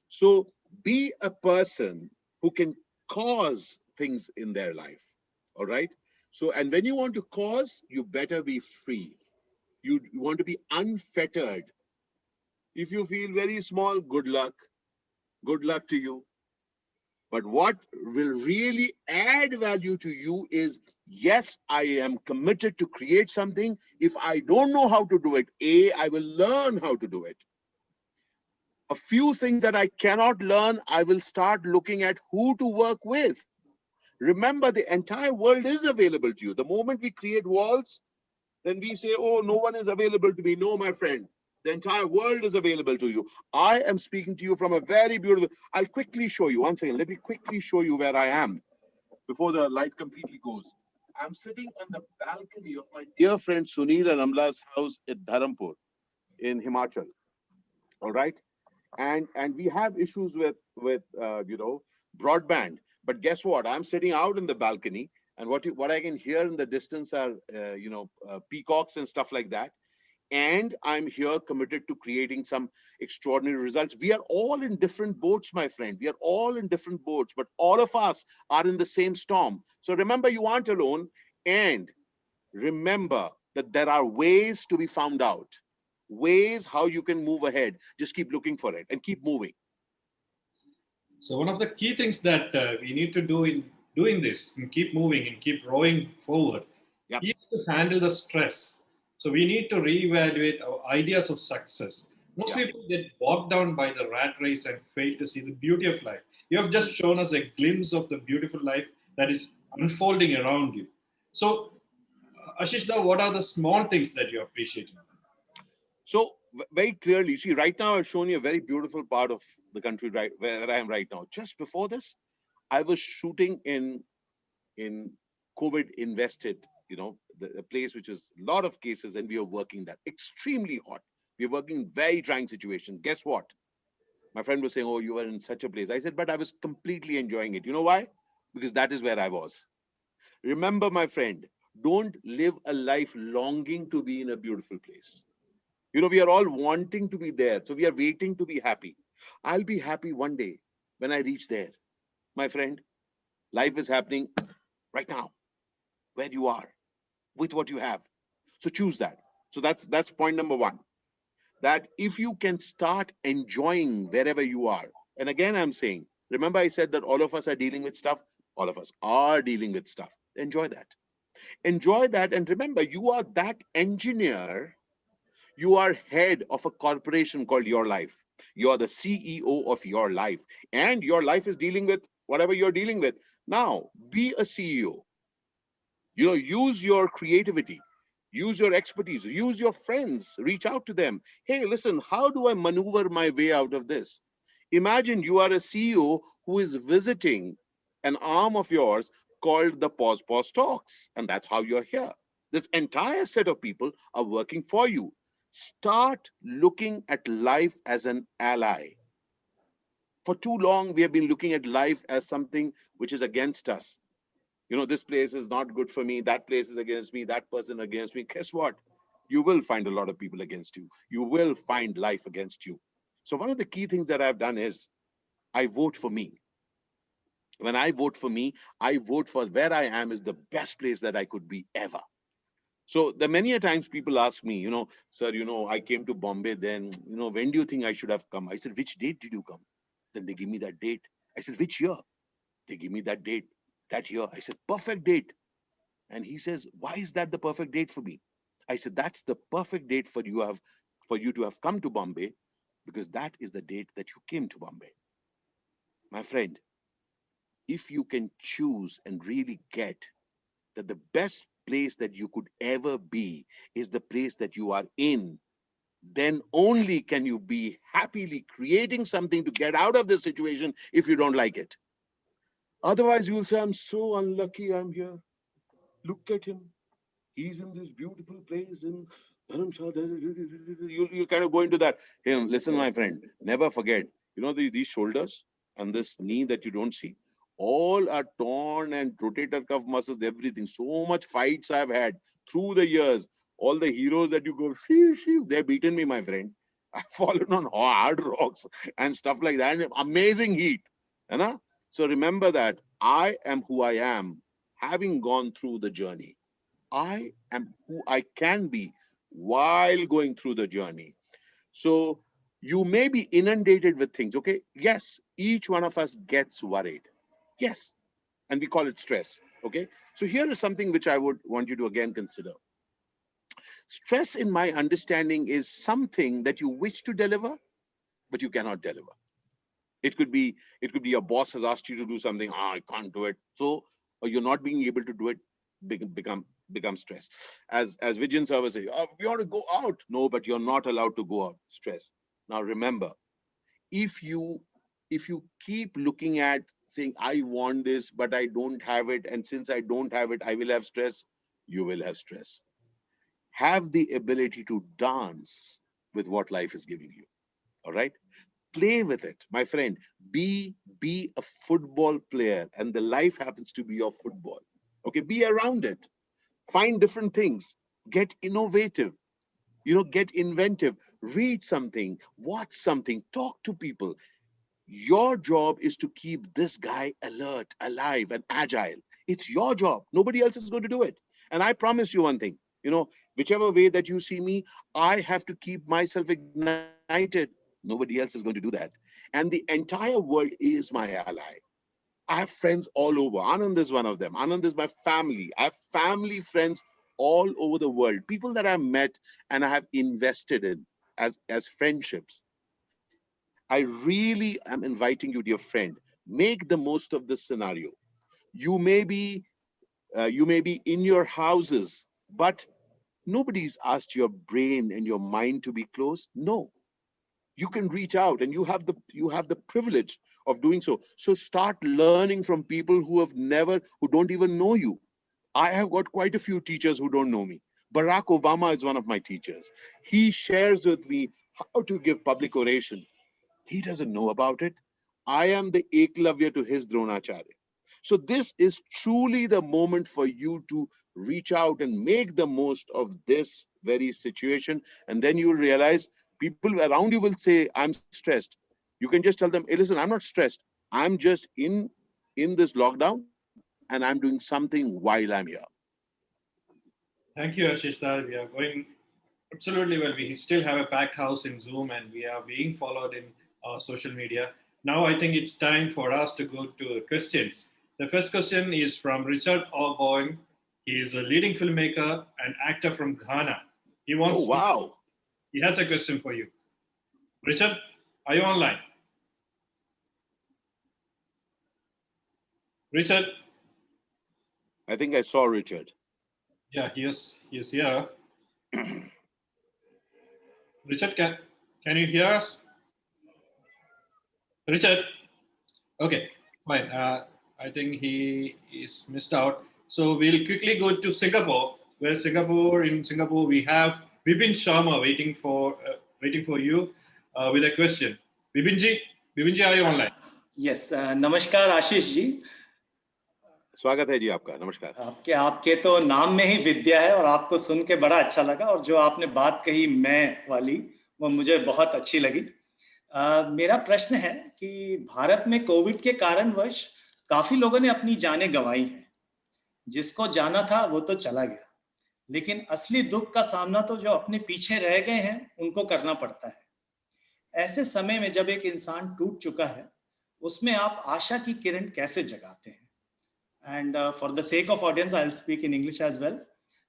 So be a person who can cause things in their life. All right. So, and when you want to cause, you better be free. You want to be unfettered. If you feel very small, good luck. Good luck to you. But what will really add value to you is, yes, I am committed to create something. If I don't know how to do it, I will learn how to do it. A few things that I cannot learn, I will start looking at who to work with. Remember, the entire world is available to you. The moment we create walls, then we say, oh, no one is available to me. No, my friend. The entire world is available to you. I am speaking to you from a very beautiful. I'll quickly show you. One second. Let me quickly show you where I am before the light completely goes. I'm sitting on the balcony of my dear friend Sunil and Amla's house at Dharampur in Himachal. All right. And we have issues with broadband. But guess what? I'm sitting out in the balcony, and what I can hear in the distance are peacocks and stuff like that. And I'm here committed to creating some extraordinary results. We are all in different boats, my friend. We are all in different boats, but all of us are in the same storm. So remember, you aren't alone. And remember that there are ways to be found out, ways how you can move ahead. Just keep looking for it and keep moving. So one of the key things that we need to do in doing this and keep moving and keep rowing forward is to handle the stress. So we need to reevaluate our ideas of success. Most people get bogged down by the rat race and fail to see the beauty of life. You have just shown us a glimpse of the beautiful life that is unfolding around you. So, Ashish, what are the small things that you appreciate? So very clearly, see, right now I've shown you a very beautiful part of the country, right where I am right now. Just before this, I was shooting in COVID invested, the place which is a lot of cases, and we are working that extremely hot. We're working very trying situation. Guess what? My friend was saying, "Oh, you were in such a place." I said, "But I was completely enjoying it." You know why? Because that is where I was. Remember, my friend, don't live a life longing to be in a beautiful place. We are all wanting to be there. So we are waiting to be happy. I'll be happy one day when I reach there. My friend, life is happening right now, where you are, with what you have. So choose that. So that's point number one. That if you can start enjoying wherever you are, and again, I'm saying, remember I said that all of us are dealing with stuff. All of us are dealing with stuff. Enjoy that. Enjoy that. And remember, you are that engineer. You are head of a corporation called your life. You are the CEO of your life, and your life is dealing with whatever you're dealing with. Now, be a CEO. Use your creativity, use your expertise, use your friends, reach out to them. Hey, listen, how do I maneuver my way out of this? Imagine you are a CEO who is visiting an arm of yours called the Pos-Poss talks, and that's how you're here. This entire set of people are working for you. Start looking at life as an ally. For too long, we have been looking at life as something which is against us. This place is not good for me, that place is against me, that person against me. Guess what? You will find a lot of people against you. You will find life against you. So one of the key things that I've done is I vote for me. When I vote for me, I vote for where I am is the best place that I could be ever. So the many a times people ask me, "Sir, I came to Bombay then, when do you think I should have come?" I said, "Which date did you come?" Then they give me that date. I said, "Which year?" They give me that date, that year. I said, "Perfect date." And he says, "Why is that the perfect date for me?" I said, "That's the perfect date for you to have come to Bombay, because that is the date that you came to Bombay." My friend, if you can choose and really get that the best place that you could ever be is the place that you are in, then only can you be happily creating something to get out of this situation if you don't like it. Otherwise, you'll say, "I'm so unlucky I'm here. Look at him. He's in this beautiful place in Dharamshala." You'll kind of go into that. Hey, listen, my friend, never forget, these shoulders and this knee that you don't see, all are torn and rotator cuff muscles, everything. So much fights I've had through the years. All the heroes that you go, they've beaten me, my friend. I've fallen on hard rocks and stuff like that. And amazing heat. So remember that I am who I am, having gone through the journey. I am who I can be while going through the journey. So you may be inundated with things, okay? Yes, each one of us gets worried. Yes, and we call it stress, okay? So here is something which I would want you to again consider. Stress, in my understanding, is something that you wish to deliver, but you cannot deliver. It could be your boss has asked you to do something, I can't do it. So, or you're not being able to do it, become stress. As Vijay Sir say, "Oh, we want to go out." No, but you're not allowed to go out. Stress. Now remember, if you keep looking at saying, "I want this, but I don't have it, and since I don't have it, I will have stress," you will have stress. Have the ability to dance with what life is giving you. All right? Play with it, my friend. Be a football player, and the life happens to be your football. Okay, be around it. Find different things. Get innovative. Get inventive, read something, watch something, talk to people. Your job is to keep this guy alert, alive, and agile. It's your job. Nobody else is going to do it. And I promise you one thing, whichever way that you see me, I have to keep myself ignited. Nobody else is going to do that. And the entire world is my ally. I have friends all over. Anand is one of them. Anand is my family. I have family friends all over the world. People that I've met and I have invested in as friendships. I really am inviting you, dear friend, make the most of this scenario. You may be in your houses, but nobody's asked your brain and your mind to be closed. No, you can reach out, and you have the privilege of doing so. So start learning from people who don't even know you. I have got quite a few teachers who don't know me. Barack Obama is one of my teachers. He shares with me how to give public oration. He doesn't know about it. I am the Eklavya to his Dronacharya. So this is truly the moment for you to reach out and make the most of this very situation. And then you will realize people around you will say, I'm stressed. You can just tell them, hey, listen, I'm not stressed. I'm just in this lockdown and I'm doing something while I'm here. Thank you, Ashish. We are going absolutely well. We still have a packed house in Zoom and we are being followed in social media. Now I think it's time for us to go to questions. The first question is from Richard Orboin. He is a leading filmmaker and actor from Ghana. He has a question for you. Richard, are you online? Richard? I think I saw Richard. Yeah, he is here. Richard, can you hear us? Richard? Okay, fine. I think he is missed out. So we'll quickly go to Singapore, where in Singapore we have Vipin Sharma waiting for you with a question. Vipinji, are you online? Yes, नमस्कार आशीष जी. स्वागत है जी आपका. नमस्कार. आपके तो नाम में ही विद्या है और आपको सुन के बड़ा अच्छा लगा और जो आपने बात कही मैं वाली वो मुझे बहुत अच्छी लगी. मेरा प्रश्न है कि भारत में कोविड के कारणवश काफी लोगों ने अपनी जानें गंवाई हैं. जिसको जाना था वो तो चला गया, लेकिन असली दुख का सामना तो जो अपने पीछे रह गए हैं उनको करना पड़ता है. ऐसे समय में जब एक इंसान टूट चुका है, उसमें आप आशा की किरण कैसे जगाते हैं? And for the sake of audience, I'll speak in English as well.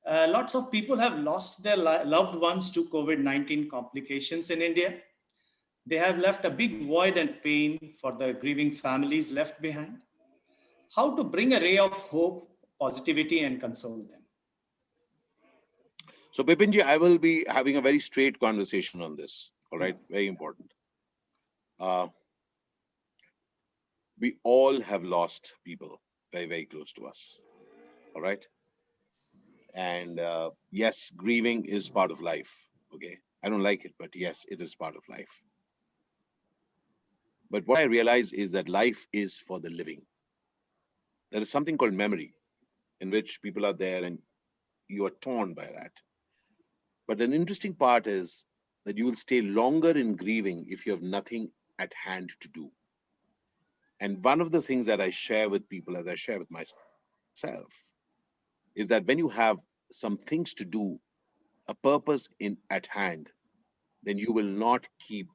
Lots of people have lost their loved ones to COVID-19 complications in India. They have left a big void and pain for the grieving families left behind. How to bring a ray of hope, positivity, and console them? So, Bipinji, I will be having a very straight conversation on this. All right, yeah. Very important. We all have lost people very, very close to us. All right. And yes, grieving is part of life. Okay. I don't like it, but yes, it is part of life. But what I realize is that life is for the living. There is something called memory in which people are there and you are torn by that. But an interesting part is that you will stay longer in grieving if you have nothing at hand to do. And one of the things that I share with people, as I share with myself, is that when you have some things to do, a purpose at hand, then you will not keep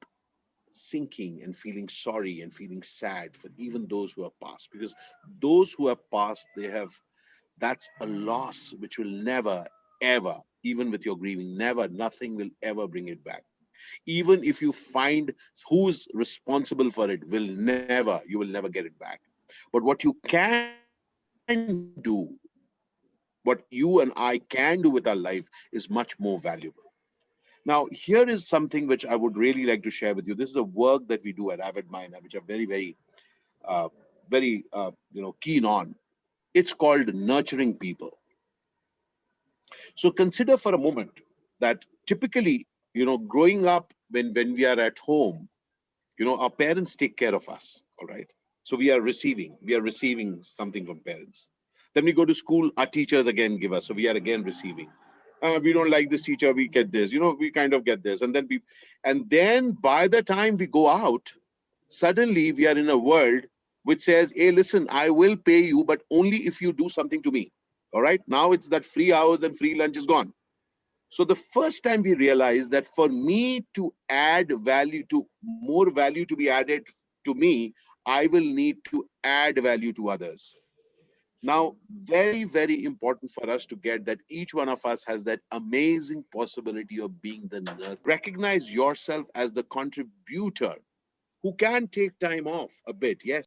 sinking and feeling sorry and feeling sad for even those who have passed. Because those who have passed, that's a loss which will never, ever, even with your grieving, nothing will ever bring it back. Even if you find who's responsible for it, you will never get it back. But what you can do, what you and I can do with our life is much more valuable. Now, here is something which I would really like to share with you. This is a work that we do at Avid Mind, which I'm very, very keen on. It's called nurturing people. So consider for a moment that typically, growing up when we are at home, our parents take care of us, all right? So we are receiving something from parents. Then we go to school, our teachers again give us, so we are again receiving. we don't like this teacher, we get this, we kind of get this. And then by the time we go out, suddenly we are in a world which says, hey, listen, I will pay you, but only if you do something to me. All right. Now it's that free hours and free lunch is gone. So the first time we realized that for me to add value, to more value to be added to me, I will need to add value to others. Now, very, very important for us to get that each one of us has that amazing possibility of being the nurse. Recognize yourself as the contributor who can take time off a bit. Yes.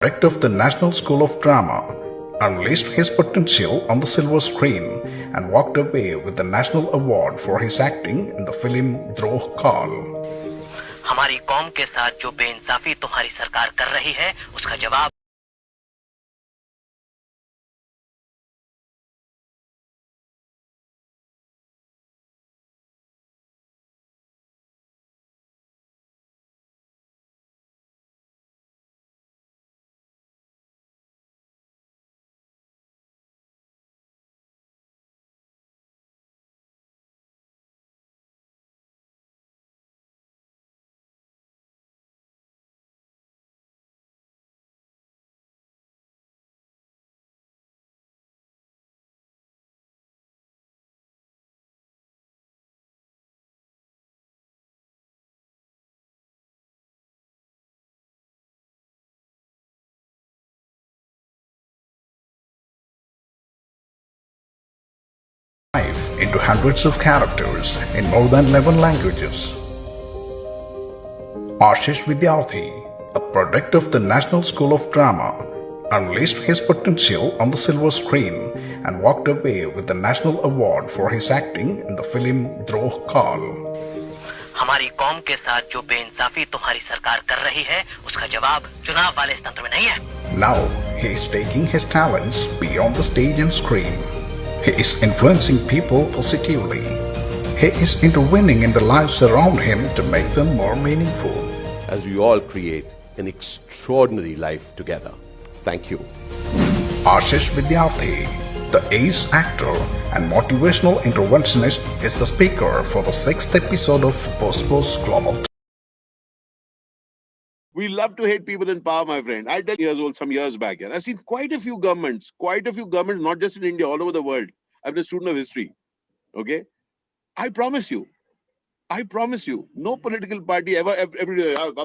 Director of the National School of Drama, unleashed his potential on the silver screen and walked away with the National Award for his acting in the film Droh Kaal. हमारी कौम के साथ जो बेइंसाफी तुम्हारी सरकार कर रही है, उसका जवाब into hundreds of characters in more than 11 languages. Ashish Vidyarthi, a product of the National School of Drama, unleashed his potential on the silver screen and walked away with the National Award for his acting in the film Droh Kaal. हमारी कौम के साथ जो बेइंसाफी तुम्हारी सरकार कर रही है, उसका जवाब चुनाव वाले इस तंत्र में नहीं है। Now he is taking his talents beyond the stage and screen. He is influencing people positively. He is intervening in the lives around him to make them more meaningful. As we all create an extraordinary life together. Thank you. Ashish Vidyarthi, the ace actor and motivational interventionist, is the speaker for the 6th episode of Pos-Poss Global. We love to hate people in power, my friend. I tell years old some years back, and I've seen quite a few governments, not just in India, all over the world. I'm a student of history. Okay. I promise you, I promise you, no political party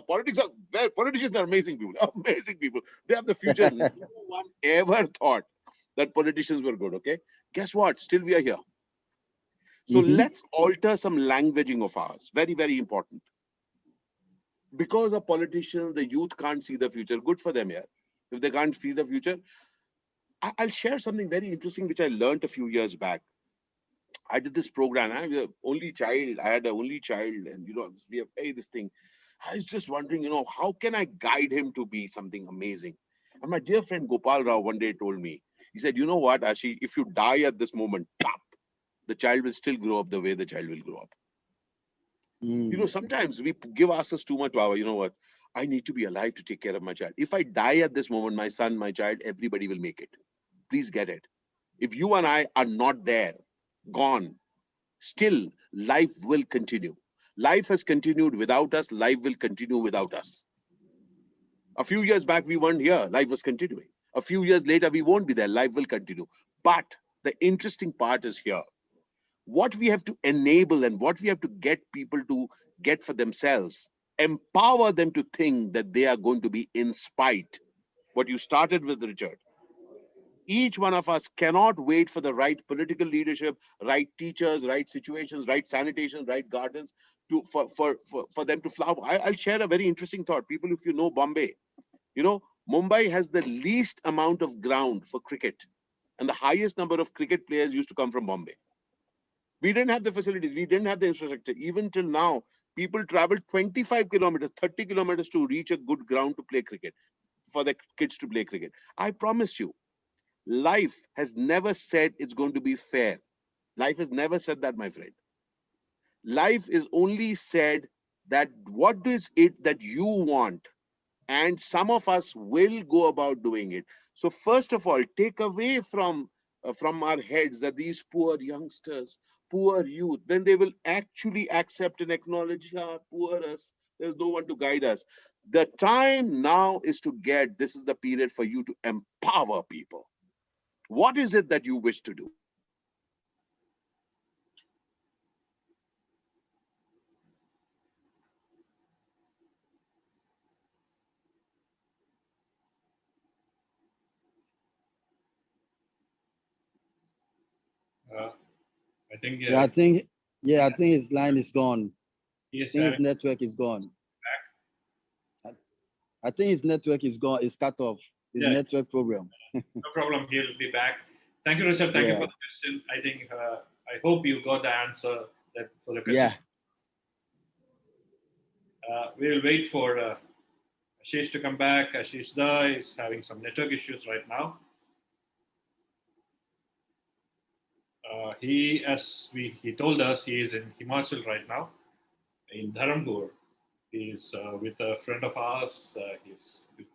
politicians are amazing people, amazing people. They have the future. No one ever thought that politicians were good, okay? Guess what? Still we are here. So let's alter some languaging of ours. Very, very important. Because of politicians, the youth can't see the future. Good for them, yeah. If they can't see the future, I'll share something very interesting which I learned a few years back. I did this program. I'm the only child. I had an only child, and we have this thing. I was just wondering, how can I guide him to be something amazing? And my dear friend Gopal Rao one day told me, he said, you know what, Ashi, if you die at this moment, pop, the child will still grow up the way the child will grow up. Sometimes we give ourselves too much power. You know what? I need to be alive to take care of my child. If I die at this moment, my son, my child, everybody will make it. Please get it. If you and I are not there, gone, still life will continue. Life has continued without us. Life will continue without us. A few years back, we weren't here. Life was continuing. A few years later, we won't be there. Life will continue. But the interesting part is here. What we have to enable and what we have to get people to get for themselves, empower them to think that they are going to be in spite. What you started with, Richard. Each one of us cannot wait for the right political leadership, right teachers, right situations, right sanitation, right gardens for them to flower. I'll share a very interesting thought. People, if you know Bombay, Mumbai has the least amount of ground for cricket, and the highest number of cricket players used to come from Bombay. We didn't have the facilities. We didn't have the infrastructure. Even till now, people travel 25 kilometers, 30 kilometers to reach a good ground to play cricket, for the kids to play cricket. I promise you, life has never said it's going to be fair. Life has never said that, my friend. Life is only said that what is it that you want? And some of us will go about doing it. So first of all, take away from our heads that these poor youngsters, poor youth, then they will actually accept and acknowledge, poor us, there's no one to guide us. The time now is to this is the period for you to empower people. What is it that you wish to do? I think I think his line is gone. Yes, I think his network is gone. I think his network is gone. It's cut off. His network problem. No problem. He'll be back. Thank you, Rishabh. Thank you for the question. I think I hope you got the answer for the question. We will wait for Ashish to come back. Ashish Da is having some network issues right now. He told us, he is in Himachal right now, in Dharampur. He is with a friend of ours. He's with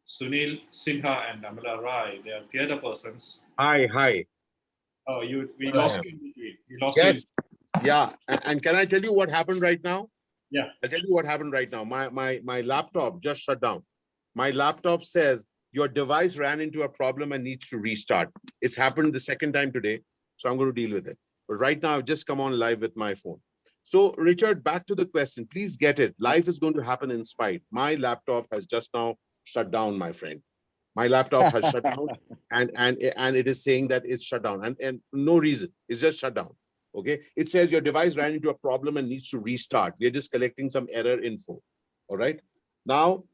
Sunil Sinha and Amala Rai. They are theatre persons. Hi. Oh, we lost you. We lost yes. You. Yeah. And can I tell you what happened right now? Yeah. I'll tell you what happened right now. My laptop just shut down. My laptop says your device ran into a problem and needs to restart. It's happened the second time today, so I'm going to deal with it. But right now, I've just come on live with my phone. So, Richard, back to the question. Please get it. Life is going to happen in spite. My laptop has just now shut down, my friend. My laptop has shut down, and it is saying that it's shut down, and no reason. It's just shut down. Okay. It says your device ran into a problem and needs to restart. We're just collecting some error info. All right. Now,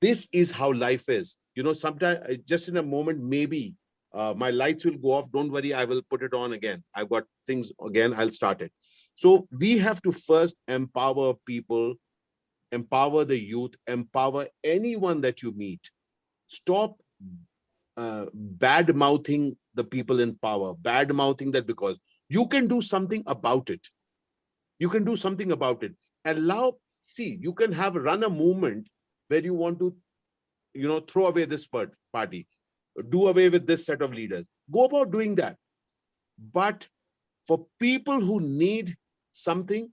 this is how life is. Sometimes just in a moment, maybe my lights will go off. Don't worry, I will put it on again. I've got things again. I'll start it. So we have to first empower people, empower the youth, empower anyone that you meet. Stop bad-mouthing the people in power, bad-mouthing that, because you can do something about it. You can do something about it. You can run a movement where you want to, throw away this party, do away with this set of leaders. Go about doing that. But for people who need something,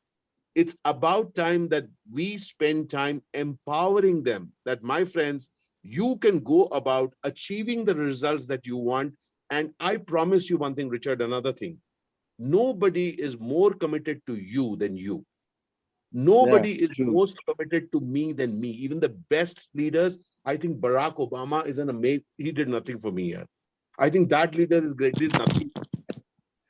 it's about time that we spend time empowering them, that, my friends, you can go about achieving the results that you want. And I promise you one thing, Richard, another thing. nobody is more committed to you than you. Nobody is true. most committed to me than me. Even the best leaders, I think Barack Obama is an amazing, he did nothing for me here. I think that leader is great, did nothing.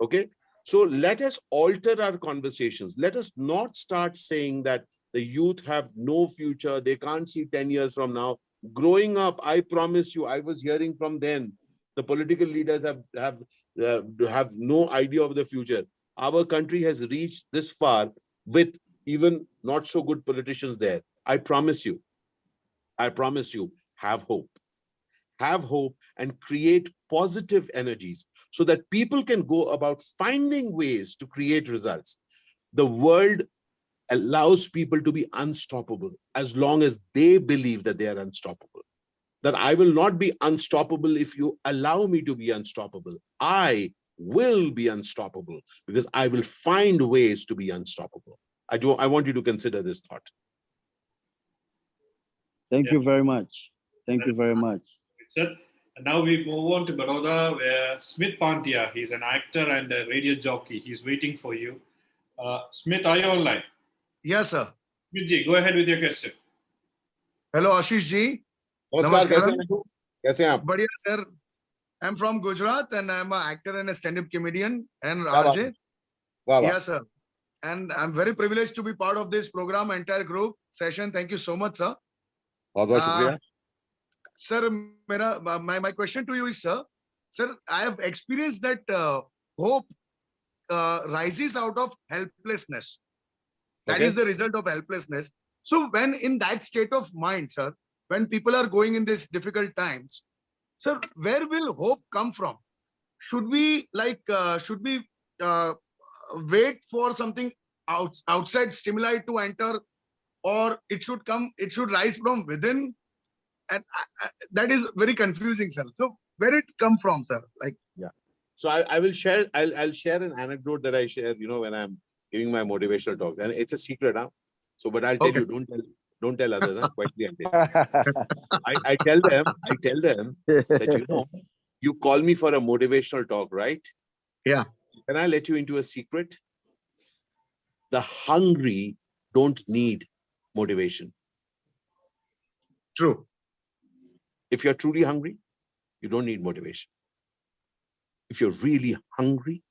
Okay. So let us alter our conversations. Let us not start saying that the youth have no future. They can't see 10 years from now. Growing up, I promise you, I was hearing from them, the political leaders have no idea of the future. Our country has reached this far with even not so good politicians there. I promise you, have hope. Have hope and create positive energies so that people can go about finding ways to create results. The world allows people to be unstoppable as long as they believe that they are unstoppable. That I will not be unstoppable if you allow me to be unstoppable. I will be unstoppable because I will find ways to be unstoppable. I want you to consider this thought. Thank you very much. Thank you very much. And now we move on to Baroda, where Smith Pantia, he's an actor and a radio jockey. He's waiting for you. Smith, are you online? Yes, sir. Smith ji, go ahead with your question. Hello, Ashish ji. Namaskar. Kaise aap? Badhiya, sir. I'm from Gujarat and I'm an actor and a stand-up comedian and RJ. Yes, sir. And I'm very privileged to be part of this program, entire group session. Thank you so much, sir. Sir, my question to you is, sir, I have experienced that hope rises out of helplessness. That is the result of helplessness. So when in that state of mind, sir, when people are going in these difficult times, sir, where will hope come from? Should we wait for something outside stimuli to enter, or it should rise from within? And that is very confusing, sir. So where it come from, sir? So I'll share an anecdote that I share, when I'm giving my motivational talks, and it's a secret, huh? So, but I'll tell you, don't tell others, huh? Quietly and I tell them that, you call me for a motivational talk, right? Yeah. Can I let you into a secret? The hungry don't need motivation. True. If you're truly hungry, you don't need motivation. If you're really hungry,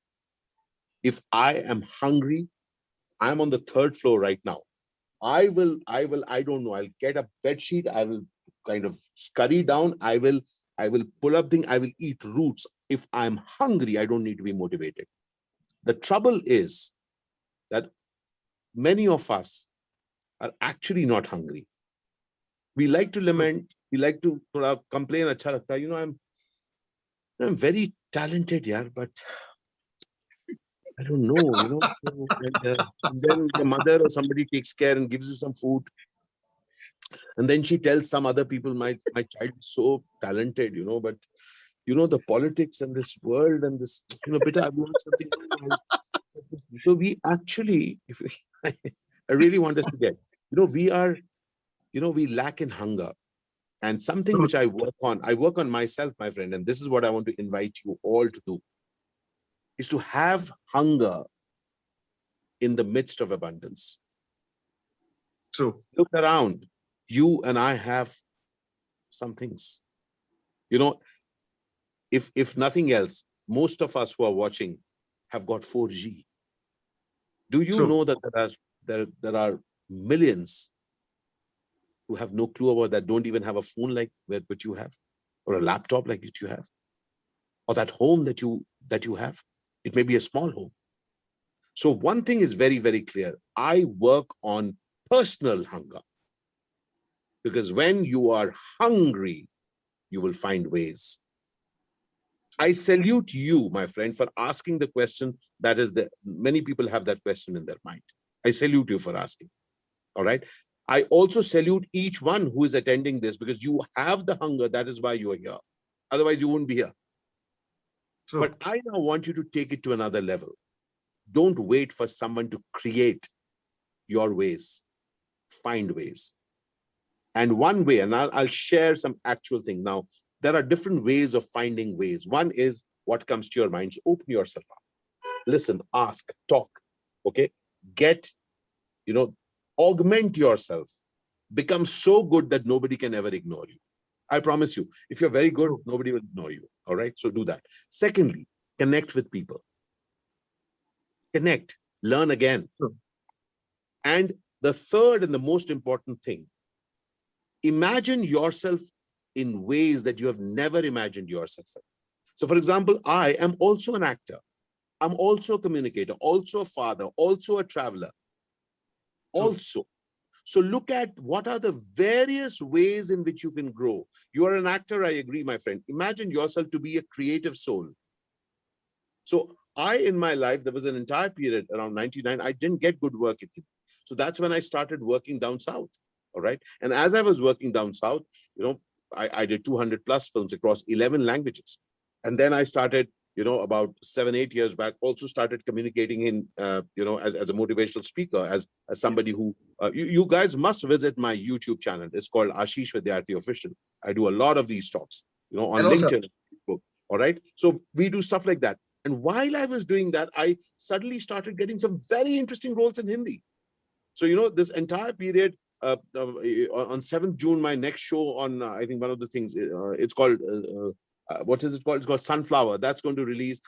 if I am hungry, I'm on the 3rd floor right now. I don't know, I'll get a bed sheet, I will kind of scurry down, I will pull up things, I will eat roots. If I'm hungry, I don't need to be motivated. The trouble is that many of us are actually not hungry. We like to lament, we like to complain, acha lagta, I'm very talented, but I don't know, So, and then the mother or somebody takes care and gives you some food. And then she tells some other people, my child is so talented, but the politics and this world and this, beta, I want something. So we actually, I really want us to get, we lack in hunger. And something which I work on myself, my friend, and this is what I want to invite you all to do, is to have hunger in the midst of abundance. True. Look around. You and I have some things. If nothing else, most of us who are watching have got 4G. Do you know that there are millions who have no clue about that, don't even have a phone like what you have, or a laptop like that you have, or that home that you have? It may be a small home. So one thing is very, very clear. I work on personal hunger. Because when you are hungry, you will find ways. I salute you, my friend, for asking the question that is many people have that question in their mind. I salute you for asking. All right. I also salute each one who is attending this, because you have the hunger. That is why you are here. Otherwise, you wouldn't be here. True. But I now want you to take it to another level. Don't wait for someone to create your ways. Find ways. And one way, and I'll share some actual thing. Now, there are different ways of finding ways. One is what comes to your mind. So open yourself up. listen, ask, talk, okay? Get, augment yourself. Become so good that nobody can ever ignore you. I promise you, if you're very good, nobody will ignore you, all right? So do that. Secondly, connect with people. Connect, learn again. And the third and the most important thing, imagine yourself in ways that you have never imagined yourself. So for example, I am also an actor. I'm also a communicator, also a father, also a traveler, also. So look at what are the various ways in which you can grow. You are an actor, I agree, my friend. Imagine yourself to be a creative soul. So in my life, there was an entire period around 99, I didn't get good work in Hindi. So that's when I started working down south, all right? And as I was working down south, I did 200 plus films across 11 languages. And then I started, about 7-8 years back, also started communicating in, as a motivational speaker, as somebody who, you guys must visit my YouTube channel. It's called Ashish Vidyarthi Official. I do a lot of these talks, on Hello, LinkedIn. sir. All right. So we do stuff like that. And while I was doing that, I suddenly started getting some very interesting roles in Hindi. So, this entire period, on 7th June, my next show on, I think one of the things, it's called, what is it called? It's called Sunflower. That's going to release,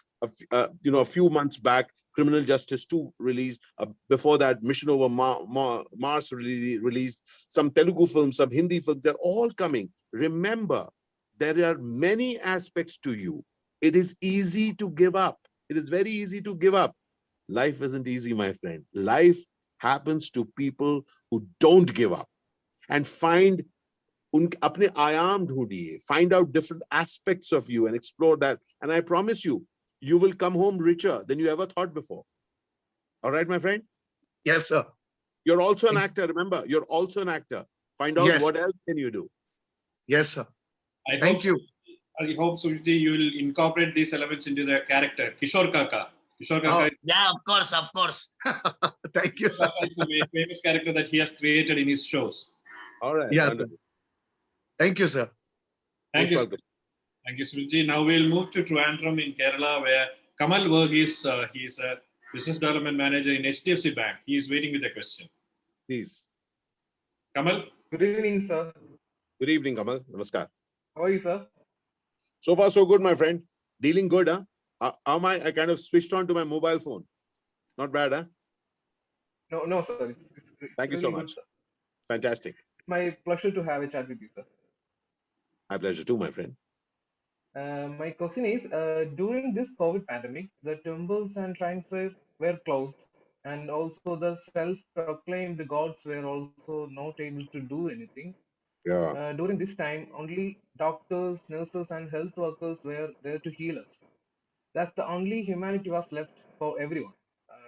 a few months back. Criminal Justice 2 released. Before that, Mission Over Mars released. Some Telugu films, some Hindi films, they're all coming. Remember, there are many aspects to you. It is easy to give up. It is very easy to give up. Life isn't easy, my friend. Life happens to people who don't give up and find apne aayam dhoondiye, find out different aspects of you and explore that. And I promise you, you will come home richer than you ever thought before. All right, my friend? Yes, sir. You're also an actor. Remember, you're also an actor. Find out what else can you do. Yes, sir. Thank you. I hope, Sujit, you will incorporate these elements into the character. Kishore Kaka. Kishore Kaka. Yeah, of course. Thank you, sir. It's a famous character that he has created in his shows. All right. Yes, sir. Thank you, sir. Thank you. Thank you, Sujit. Now we'll move to Trivandrum in Kerala, where Kamal Verghese, he's a business development manager in HDFC Bank. He is waiting with a question. Please. Kamal. Good evening, sir. Good evening, Kamal. Namaskar. How are you, sir? So far, so good, my friend. Dealing good, huh? How am I? I kind of switched on to my mobile phone. Not bad, huh? No, sir. Thank you so much. Good, fantastic. My pleasure to have a chat with you, sir. My pleasure too, my friend. My question is, during this COVID pandemic, the temples and shrines were closed, and also the self-proclaimed gods were also not able to do anything. Yeah. During this time, only doctors, nurses, and health workers were there to heal us. That's the only humanity was left for everyone,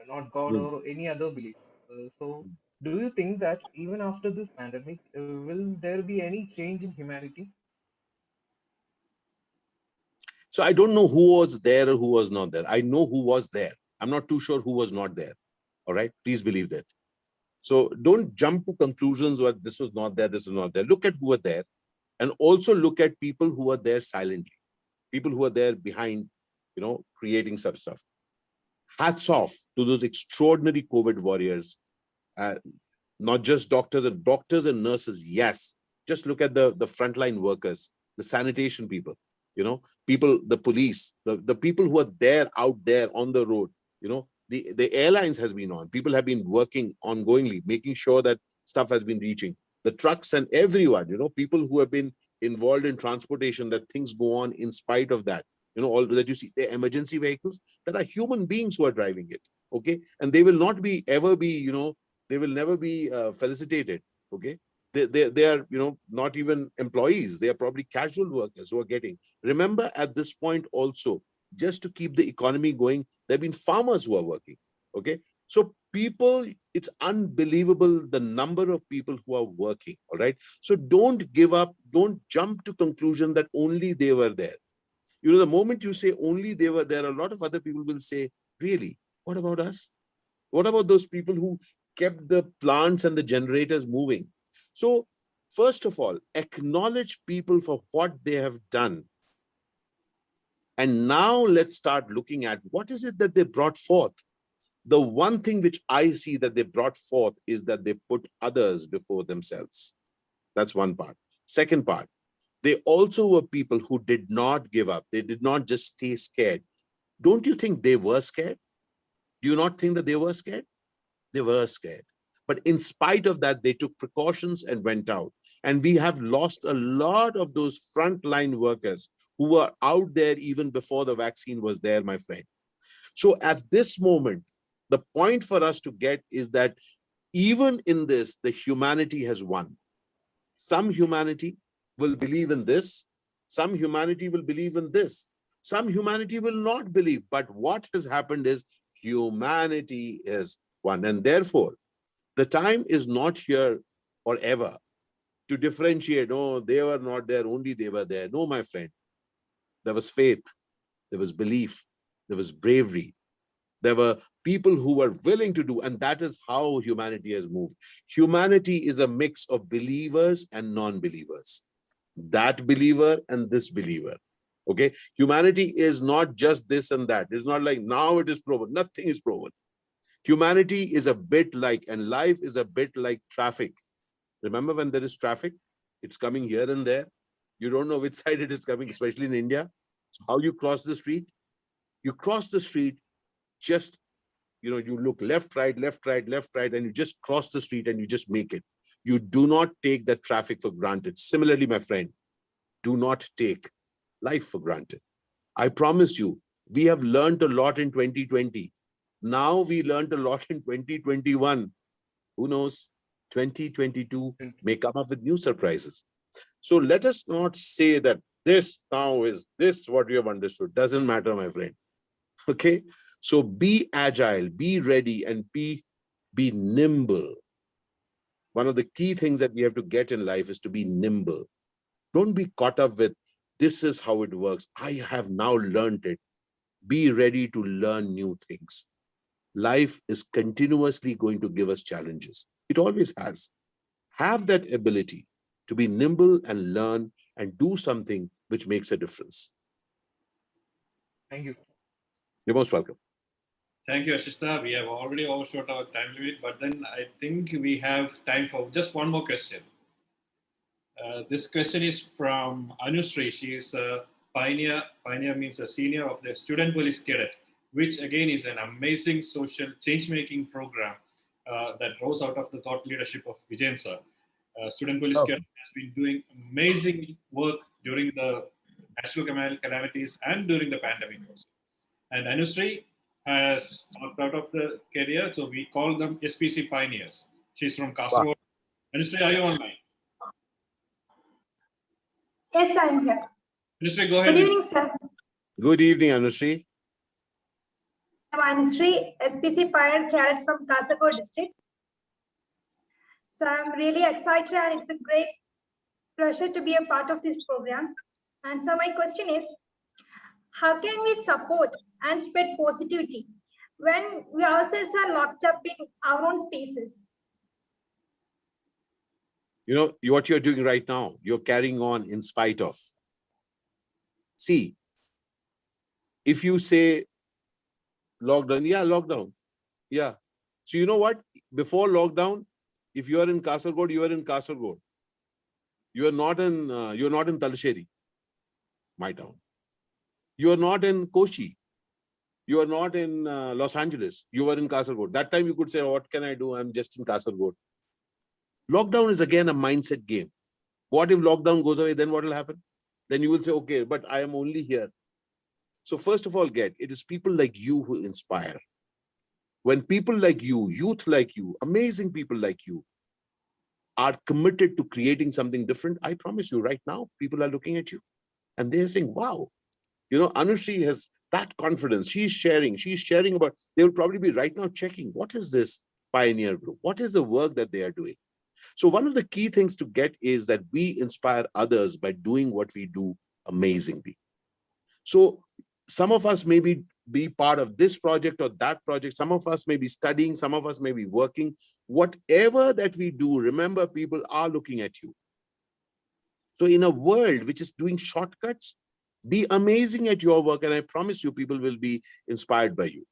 not God or any other belief. So, do you think that even after this pandemic, will there be any change in humanity? So I don't know who was there or who was not there. I know who was there. I'm not too sure who was not there. All right. Please believe that. So don't jump to conclusions where this was not there, this was not there. Look at who were there and also look at people who are there silently. People who are there behind, creating such stuff. Hats off to those extraordinary COVID warriors. Not just doctors and nurses. Yes. Just look at the frontline workers, the sanitation people. People, the police, the people who are there out there on the road, the airlines has been on. People have been working ongoingly, making sure that stuff has been reaching. The trucks and everyone, people who have been involved in transportation, that things go on in spite of that. All that you see, the emergency vehicles, that are human beings who are driving it. Okay. And they will not ever be, they will never be felicitated. Okay. They are, not even employees. They are probably casual workers who are getting. Remember, at this point also, just to keep the economy going, there have been farmers who are working. Okay. So people, it's unbelievable the number of people who are working. All right. So don't give up. Don't jump to conclusion that only they were there. The moment you say only they were there, a lot of other people will say, really, what about us? What about those people who kept the plants and the generators moving? So first of all, acknowledge people for what they have done. And now let's start looking at what is it that they brought forth. The one thing which I see that they brought forth is that they put others before themselves. That's one part. Second part, they also were people who did not give up. They did not just stay scared. Don't you think they were scared? Do you not think that they were scared? They were scared. But in spite of that, they took precautions and went out. And we have lost a lot of those frontline workers who were out there even before the vaccine was there, my friend. So at this moment, the point for us to get is that even in this, the humanity has won. Some humanity will believe in this. Some humanity will believe in this. Some humanity will not believe. But what has happened is humanity is one. And therefore, the time is not here or ever to differentiate. No, they were not there, only they were there. No, my friend. There was faith. There was belief. There was bravery. There were people who were willing to do, and that is how humanity has moved. Humanity is a mix of believers and non-believers. That believer and this believer. Okay, humanity is not just this and that. It's not like now it is proven. Nothing is proven. Humanity is a bit like, and life is a bit like traffic. Remember when there is traffic, it's coming here and there. You don't know which side it is coming, especially in India. So how you cross the street? You cross the street, just, you look left, right, left, right, left, right, and you just cross the street and you just make it. You do not take that traffic for granted. Similarly, my friend, do not take life for granted. I promise you, we have learned a lot in 2020. Now we learned a lot in 2021. Who knows? 2022 may come up with new surprises. So let us not say that this now is this what we have understood. Doesn't matter, my friend. Okay? So be agile, be ready, and be nimble. One of the key things that we have to get in life is to be nimble. Don't be caught up with, this is how it works. I have now learned it. Be ready to learn new things. Life is continuously going to give us challenges. It always has. Have that ability to be nimble and learn and do something which makes a difference. Thank you. You're most welcome. Thank you, Ashista. We have already overshot our time limit, but then I think we have time for just one more question. This question is from Anushree. She is a pioneer. Pioneer means a senior of the Student Police Cadet, which again is an amazing social change-making program that rose out of the thought leadership of Vijayan sir. Student Police Cadet has been doing amazing work during the natural calamities and during the pandemic also. And Anushree has worked out of the career, so we call them SPC pioneers. She's from Kasaragod. Wow. Anushree, are you online? Yes, I'm here. Anushree, go ahead. Good evening, sir. Good evening, Anushree. I'm Anushree, SPC Pioneer Cadet from Kasaragod district. So I'm really excited and it's a great pleasure to be a part of this program. And so my question is, how can we support and spread positivity when we ourselves are locked up in our own spaces? You know, what you're doing right now, you're carrying on in spite of. See, if you say lockdown, yeah, lockdown. Yeah. So you know what? Before lockdown, if you are in Kasaragod, you are in Kasaragod. You are not in Talasheri, my town. You are not in Kochi. You are not in Los Angeles. You are in Kasaragod. That time you could say, oh, what can I do? I'm just in Kasaragod. Lockdown is again a mindset game. What if lockdown goes away? Then what will happen? Then you will say, okay, but I am only here. So first of all, it is people like you who inspire. When people like you, youth like you, amazing people like you are committed to creating something different, I promise you right now, people are looking at you and they're saying, wow, you know, Anushree has that confidence. She's sharing about, they will probably be right now checking, what is this pioneer group? What is the work that they are doing? So one of the key things to get is that we inspire others by doing what we do amazingly. So some of us may be part of this project or that project. Some of us may be studying. Some of us may be working. Whatever that we do, remember, people are looking at you. So in a world which is doing shortcuts, Be amazing at your work, and I promise you, people will be inspired by you.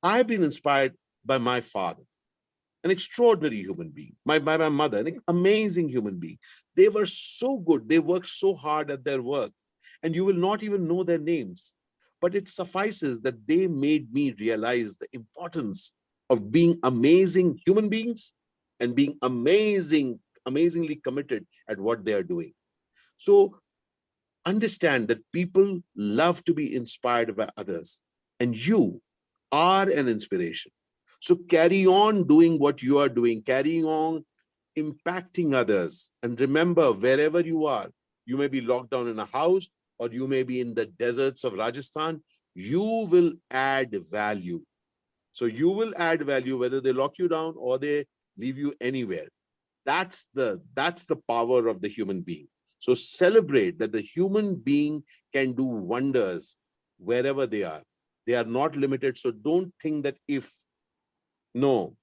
I've been inspired by my father, an extraordinary human being. My mother, an amazing human being. They were so good. They worked so hard at their work, and you will not even know their names. But it suffices that they made me realize the importance of being amazing human beings and being amazingly committed at what they are doing. So understand that people love to be inspired by others, and you are an inspiration. So carry on doing what you are doing, carrying on impacting others. And remember, wherever you are, you may be locked down in a house, or you may be in the deserts of Rajasthan, you will add value. So you will add value whether they lock you down or they leave you anywhere. That's the power of the human being. So celebrate that the human being can do wonders wherever they are. They are not limited. So don't think that no,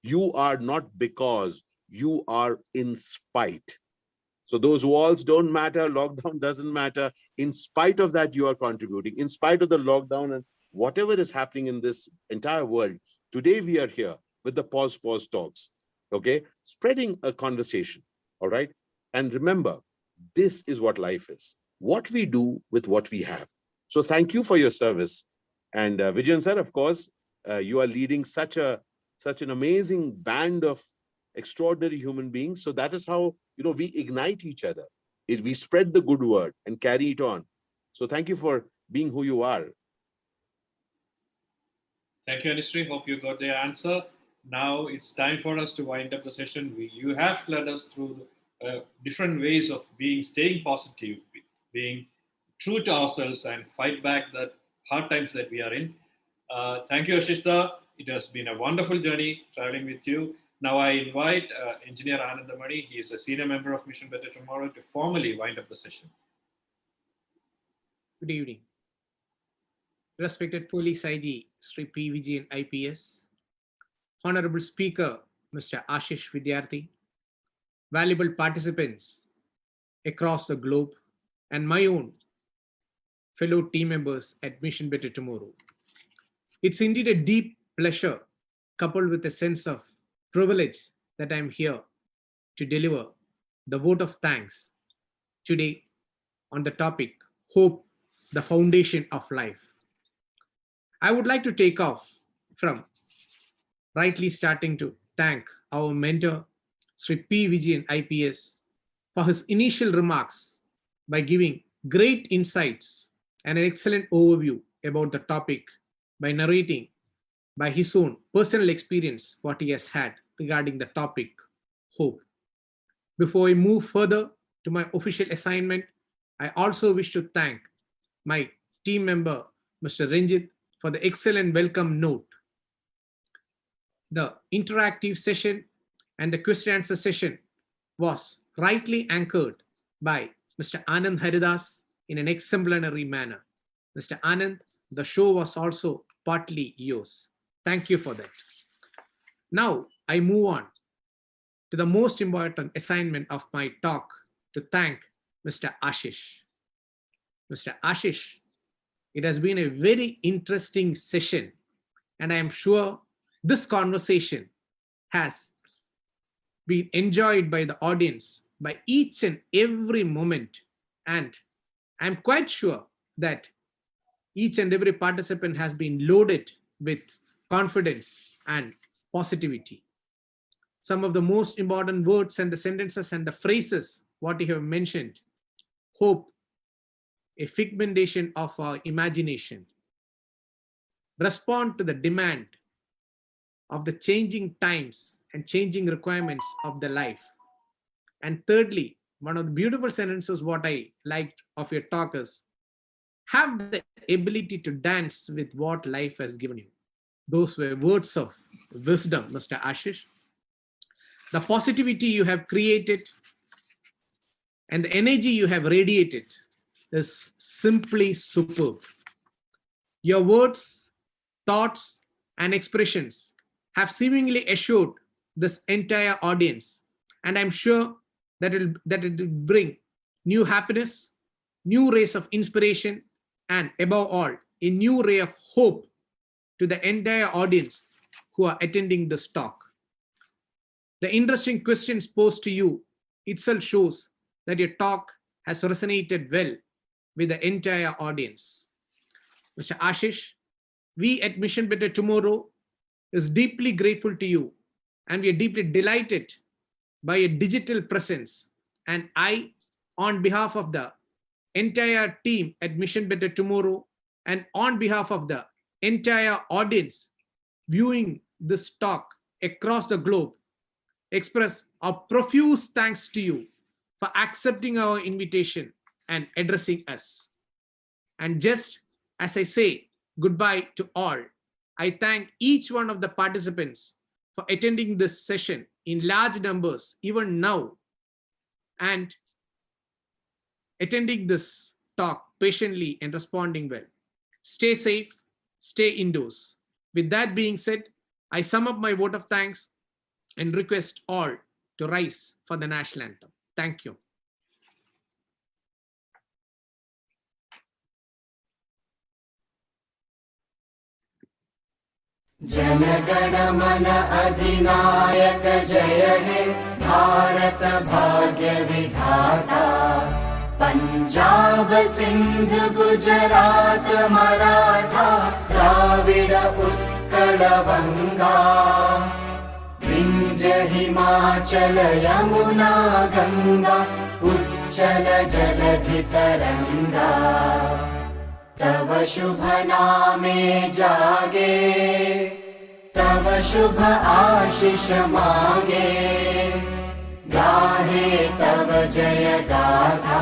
you are not because, you are in spite. So those walls don't matter, lockdown doesn't matter. In spite of that, you are contributing. In spite of the lockdown and whatever is happening in this entire world, today we are here with the Pos-Poss talks, okay? Spreading a conversation, all right? And remember, this is what life is. What we do with what we have. So thank you for your service. And Vijayan sir, of course, you are leading such an amazing band of extraordinary human beings. So that is how, we ignite each other. We spread the good word and carry it on. So thank you for being who you are. Thank you, Anushree. Hope you got the answer. Now it's time for us to wind up the session. You have led us through different ways of staying positive, being true to ourselves, and fight back the hard times that we are in. Thank you, Ashish. It has been a wonderful journey traveling with you. Now I invite Engineer Anandamani. He is a senior member of Mission Better Tomorrow, to formally wind up the session. Good evening. Respected Police IG, Sri P. Vijayan IPS, Honorable Speaker, Mr. Ashish Vidyarthi, valuable participants across the globe, and my own fellow team members at Mission Better Tomorrow. It's indeed a deep pleasure, coupled with a sense of privilege, that I'm here to deliver the vote of thanks today on the topic, Hope, the Foundation of Life. I would like to take off from rightly starting to thank our mentor, Sri P. Vijayan IPS, for his initial remarks by giving great insights and an excellent overview about the topic by narrating by his own personal experience what he has had regarding the topic, hope. Before I move further to my official assignment, I also wish to thank my team member, Mr. Ranjit, for the excellent welcome note. The interactive session and the question answer session was rightly anchored by Mr. Anand Haridas in an exemplary manner. Mr. Anand, the show was also partly yours. Thank you for that. Now I move on to the most important assignment of my talk, to thank Mr. Ashish. Mr. Ashish, it has been a very interesting session, and I am sure this conversation has been enjoyed by the audience by each and every moment. And I'm quite sure that each and every participant has been loaded with confidence and positivity. Some of the most important words and the sentences and the phrases, what you have mentioned: hope, a figmentation of our imagination, respond to the demand of the changing times and changing requirements of the life. And thirdly, one of the beautiful sentences what I liked of your talk is, have the ability to dance with what life has given you. Those were words of wisdom, Mr. Ashish. The positivity you have created and the energy you have radiated is simply superb. Your words, thoughts, and expressions have seemingly assured this entire audience, and I'm sure that it will bring new happiness, new rays of inspiration, and above all, a new ray of hope to the entire audience who are attending this talk. The interesting questions posed to you itself shows that your talk has resonated well with the entire audience. Mr. Ashish, we at Mission Better Tomorrow is deeply grateful to you, and we are deeply delighted by your digital presence. And I, on behalf of the entire team at Mission Better Tomorrow, and on behalf of the entire audience viewing this talk across the globe, express our profuse thanks to you for accepting our invitation and addressing us. And just as I say goodbye to all, I thank each one of the participants for attending this session in large numbers, even now, and attending this talk patiently and responding well. Stay safe, stay indoors. With that being said, I sum up my vote of thanks and request all to rise for the national anthem. Thank you. जनगण मन अधिनायक जय हे भारत भाग्य विधाता पंजाब सिंध गुजरात मराठा द्राविड उत्कल बंगा विंध्य हिमाचल यमुना गंगा उच्चल जलधि तरंगा तव शुभ नामे जागे तव शुभ आशीष मांगे गाहे तव जय गाथा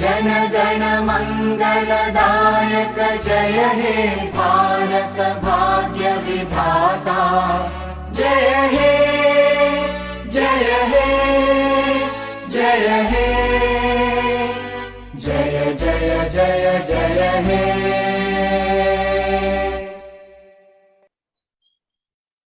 जन गण मंगलदायक जय हे भारत भाग्य विधाता जय हे जय हे जय हे जय जय जय जय हे